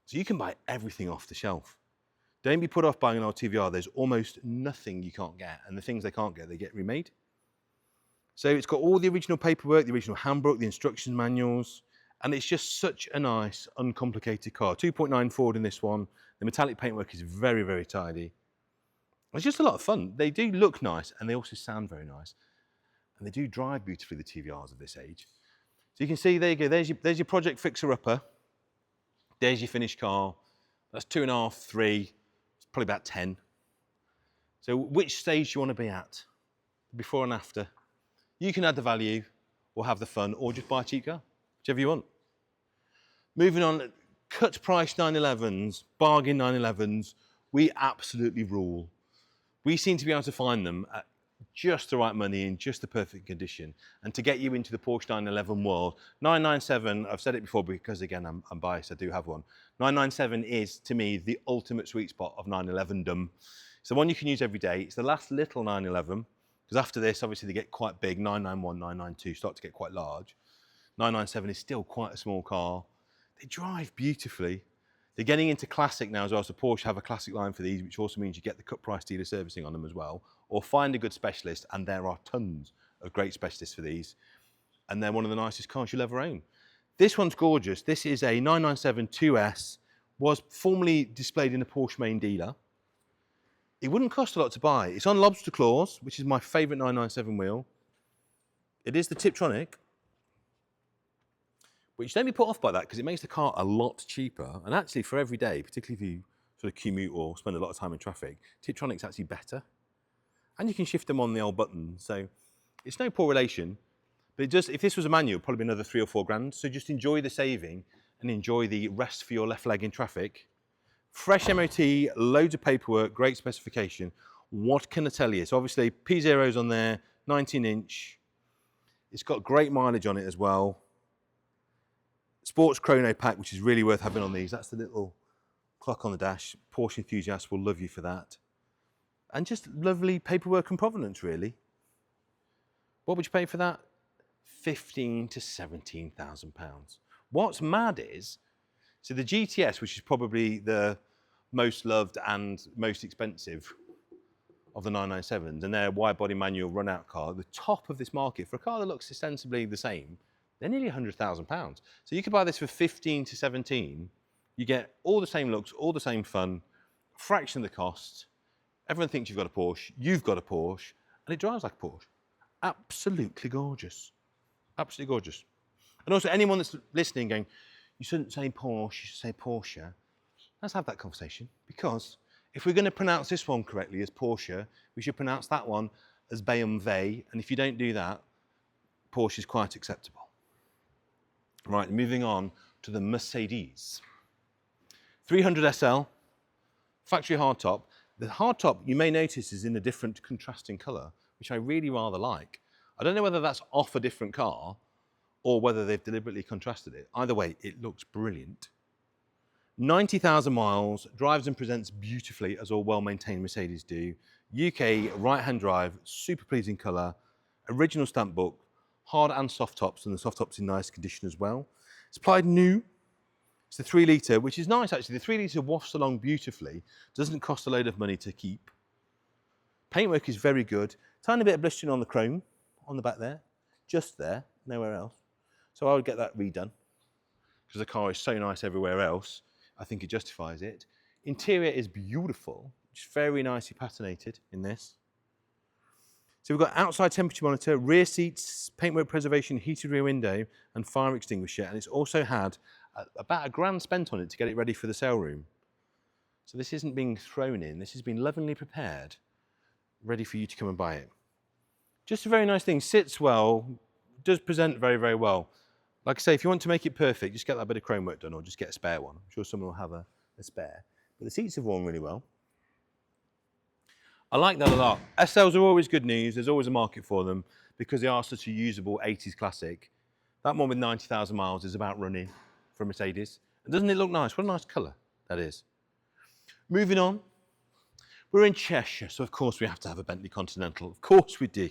so you can buy everything off the shelf. Don't be put off buying an old TVR. There's almost nothing you can't get, and the things they can't get, they get remade. So it's got all the original paperwork, the original handbook, the instruction manuals, and it's just such a nice, uncomplicated car. 2.9 Ford in this one. The metallic paintwork is very, very tidy. It's just a lot of fun. They do look nice, and they also sound very nice. And they do drive beautifully, the TVRs of this age. So you can see, there you go, there's your project fixer-upper. There's your finished car. That's 2.5, 3, it's probably about 10. So which stage do you want to be at? Before and after? You can add the value, or have the fun, or just buy a cheap car, whichever you want. Moving on, cut price 911s, bargain 911s, we absolutely rule. We seem to be able to find them at just the right money in just the perfect condition. And to get you into the Porsche 911 world, 997, I've said it before because again, I'm biased, I do have one. 997 is, to me, the ultimate sweet spot of 911-dom. It's the one you can use every day. It's the last little 911, because after this, obviously they get quite big. 991, 992 start to get quite large. 997 is still quite a small car. They drive beautifully. They're getting into classic now as well, so Porsche have a classic line for these, which also means you get the cut price dealer servicing on them as well, or find a good specialist, and there are tons of great specialists for these, and they're one of the nicest cars you'll ever own. This one's gorgeous. This is a 997 2S, was formerly displayed in a Porsche main dealer. It wouldn't cost a lot to buy. It's on lobster claws, which is my favourite 997 wheel. It is the Tiptronic. But you don't be put off by that because it makes the car a lot cheaper. And actually for every day, particularly if you sort of commute or spend a lot of time in traffic, Tiptronic's actually better. And you can shift them on the old button. So it's no poor relation. But it does, if this was a manual, probably be another 3 or 4 grand. So just enjoy the saving and enjoy the rest for your left leg in traffic. Fresh MOT, loads of paperwork, great specification. What can I tell you? So obviously P0's on there, 19-inch. It's got great mileage on it as well. Sports chrono pack, which is really worth having on these. That's the little clock on the dash. Porsche enthusiasts will love you for that. And just lovely paperwork and provenance, really. What would you pay for that? 15 to 17,000 pounds. What's mad is, so the GTS, which is probably the most loved and most expensive of the 997s, and their wide-body manual run-out car, the top of this market, for a car that looks ostensibly the same, they're nearly £100,000. So you could buy this for 15 to 17, you get all the same looks, all the same fun, fraction of the cost, everyone thinks you've got a Porsche, you've got a Porsche, and it drives like a Porsche. Absolutely gorgeous. Absolutely gorgeous. And also, anyone that's listening going, you shouldn't say Porsche, you should say Porsche. Let's have that conversation, because if we're going to pronounce this one correctly as Porsche, we should pronounce that one as BMW, and if you don't do that, Porsche is quite acceptable. Right, moving on to the Mercedes. 300 SL, factory hardtop. The hardtop, you may notice, is in a different contrasting colour, which I really rather like. I don't know whether that's off a different car or whether they've deliberately contrasted it. Either way, it looks brilliant. 90,000 miles, drives and presents beautifully, as all well-maintained Mercedes do. UK right-hand drive, super pleasing colour, original stamp book, hard and soft tops, and the soft tops in nice condition as well. It's applied new. It's the 3 litre, which is nice actually. The 3 litre wafts along beautifully, doesn't cost a load of money to keep. Paintwork is very good. Tiny bit of blistering on the chrome, on the back there, just there, nowhere else. So I would get that redone, because the car is so nice everywhere else. I think it justifies it. Interior is beautiful, which is very nicely patinated in this. So we've got outside temperature monitor, rear seats, paintwork preservation, heated rear window, and fire extinguisher. And it's also had about £1,000 spent on it to get it ready for the sale room. So this isn't being thrown in, this has been lovingly prepared, ready for you to come and buy it. Just a very nice thing, sits well, does present very, very well. Like I say, if you want to make it perfect, just get that bit of chrome work done, or just get a spare one. I'm sure someone will have a spare. But the seats have worn really well. I like that a lot. SLs are always good news. There's always a market for them because they are such a usable 80s classic. That one with 90,000 miles is about running for Mercedes. And doesn't it look nice? What a nice colour that is. Moving on. We're in Cheshire, so of course we have to have a Bentley Continental. Of course we do.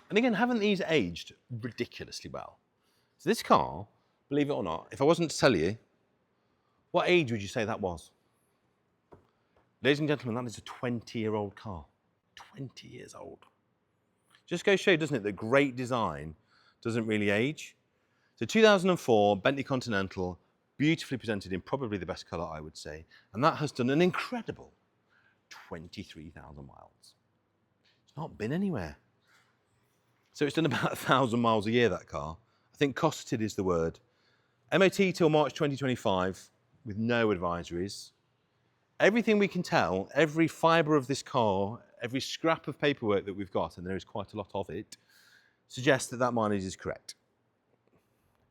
And again, haven't these aged ridiculously well? So this car, believe it or not, if I wasn't to tell you, what age would you say that was? Ladies and gentlemen, that is a 20-year-old car. 20 years old. Just goes to show, doesn't it, that great design doesn't really age. So 2004, Bentley Continental, beautifully presented in probably the best colour, I would say. And that has done an incredible 23,000 miles. It's not been anywhere. So it's done about 1,000 miles a year, that car. I think costed is the word. MOT till March 2025 with no advisories. Everything we can tell, every fibre of this car, every scrap of paperwork that we've got, and there is quite a lot of it, suggests that that mileage is correct.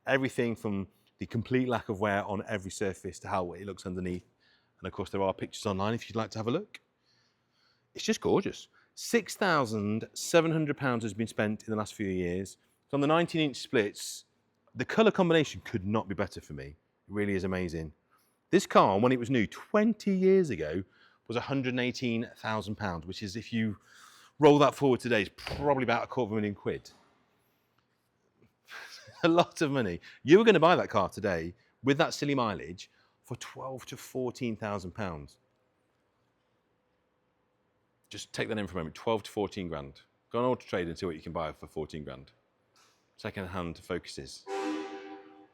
Everything from the complete lack of wear on every surface to how it looks underneath. And of course, there are pictures online if you'd like to have a look. It's just gorgeous. £6,700 has been spent in the last few years. So on the 19-inch splits, the colour combination could not be better for me. It really is amazing. This car, when it was new 20 years ago, was £118,000, which is, if you roll that forward today, is probably about £250,000. A lot of money. You were going to buy that car today with that silly mileage for £12,000 to £14,000. Just take that in for a moment, 12 to 14 grand. Go on Auto Trade and see what you can buy for 14 grand. Second hand Focuses.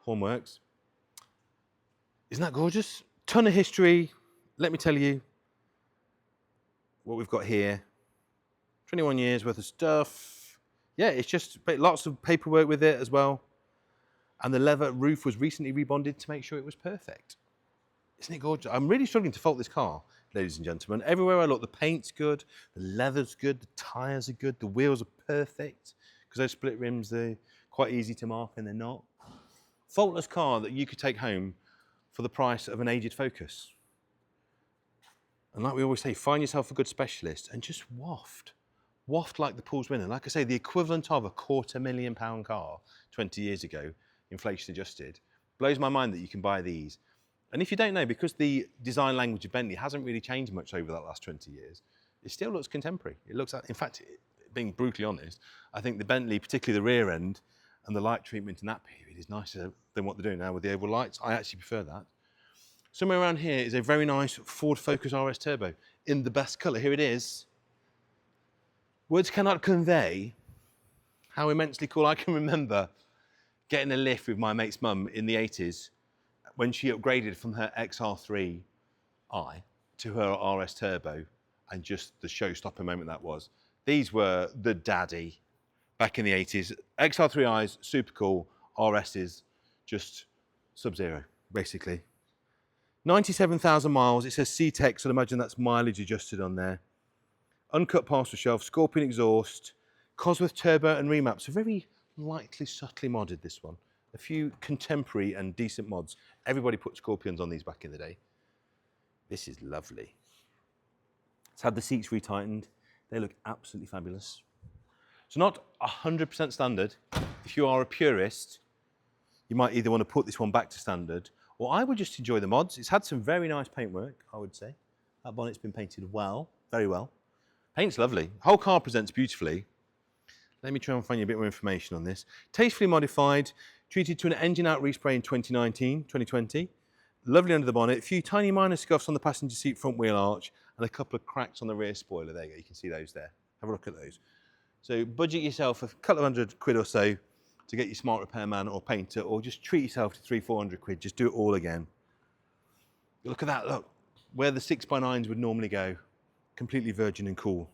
Horn works. Isn't that gorgeous? Ton of history. Let me tell you what we've got here. 21 years worth of stuff. Yeah, it's just lots of paperwork with it as well. And the leather roof was recently rebonded to make sure it was perfect. Isn't it gorgeous? I'm really struggling to fault this car, ladies and gentlemen. Everywhere I look, the paint's good, the leather's good, the tyres are good, the wheels are perfect. Because those split rims, they're quite easy to mark and they're not. Faultless car that you could take home for the price of an aged Focus. And like we always say, find yourself a good specialist and just waft. Waft like the Paul's winner. Like I say, the equivalent of a £250,000 car 20 years ago, inflation adjusted. Blows my mind that you can buy these And if you don't know, because the design language of Bentley hasn't really changed much over that last 20 years, it still looks contemporary. It looks, in fact, being brutally honest, I think the Bentley, particularly the rear end, and the light treatment in that period is nicer than what they're doing now with the oval lights. I actually prefer that. Somewhere around here is a very nice Ford Focus RS Turbo in the best colour. Here it is. Words cannot convey how immensely cool. I can remember getting a lift with my mate's mum in the 80s when she upgraded from her XR3i to her RS Turbo, and just the show-stopping moment that was. These were the daddy back in the 80s. XR3i's super cool, RS's just sub-zero, basically. 97,000 miles, it says C-Tech, so I'd imagine that's mileage adjusted on there. Uncut parcel shelf, Scorpion exhaust, Cosworth turbo and remap, so very lightly, subtly modded, this one. A few contemporary and decent mods. Everybody put Scorpions on these back in the day. This is lovely. It's had the seats retightened. They look absolutely fabulous. So not 100% standard. If you are a purist, you might either want to put this one back to standard, or I would just enjoy the mods. It's had some very nice paintwork, I would say. That bonnet's been painted well, very well. Paint's lovely. Whole car presents beautifully. Let me try and find you a bit more information on this. Tastefully modified, treated to an engine out respray in 2020. Lovely under the bonnet, a few tiny minor scuffs on the passenger seat front wheel arch, and a couple of cracks on the rear spoiler. There you go, you can see those there. Have a look at those. So budget yourself a couple of £100 or so to get your smart repairman or painter, or just treat yourself to £300-400. Just do it all again. Look at that, look, where the 6x9s would normally go. Completely virgin and cool.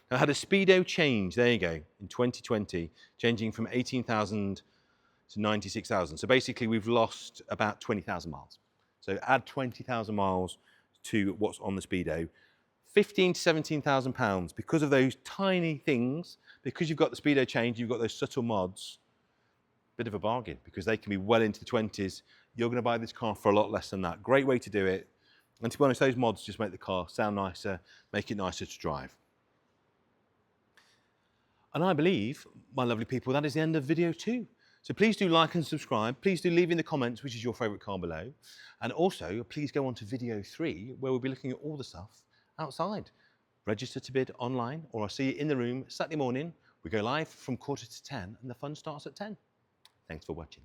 Now, I had a speedo change, there you go, in 2020, changing from 18,000 to 96,000. So basically we've lost about 20,000 miles. So add 20,000 miles to what's on the speedo. 15 to 17,000 pounds because of those tiny things, because you've got the speedo change, you've got those subtle mods. Bit of a bargain, because they can be well into the 20s. You're going to buy this car for a lot less than that. Great way to do it. And to be honest, those mods just make the car sound nicer, make it nicer to drive. And I believe, my lovely people, that is the end of video 2. So please do like and subscribe. Please do leave in the comments which is your favourite car below. And also, please go on to video 3, where we'll be looking at all the stuff outside. Register to bid online, or I'll see you in the room Saturday morning. We go live from 9:45 and the fun starts at 10. Thanks for watching.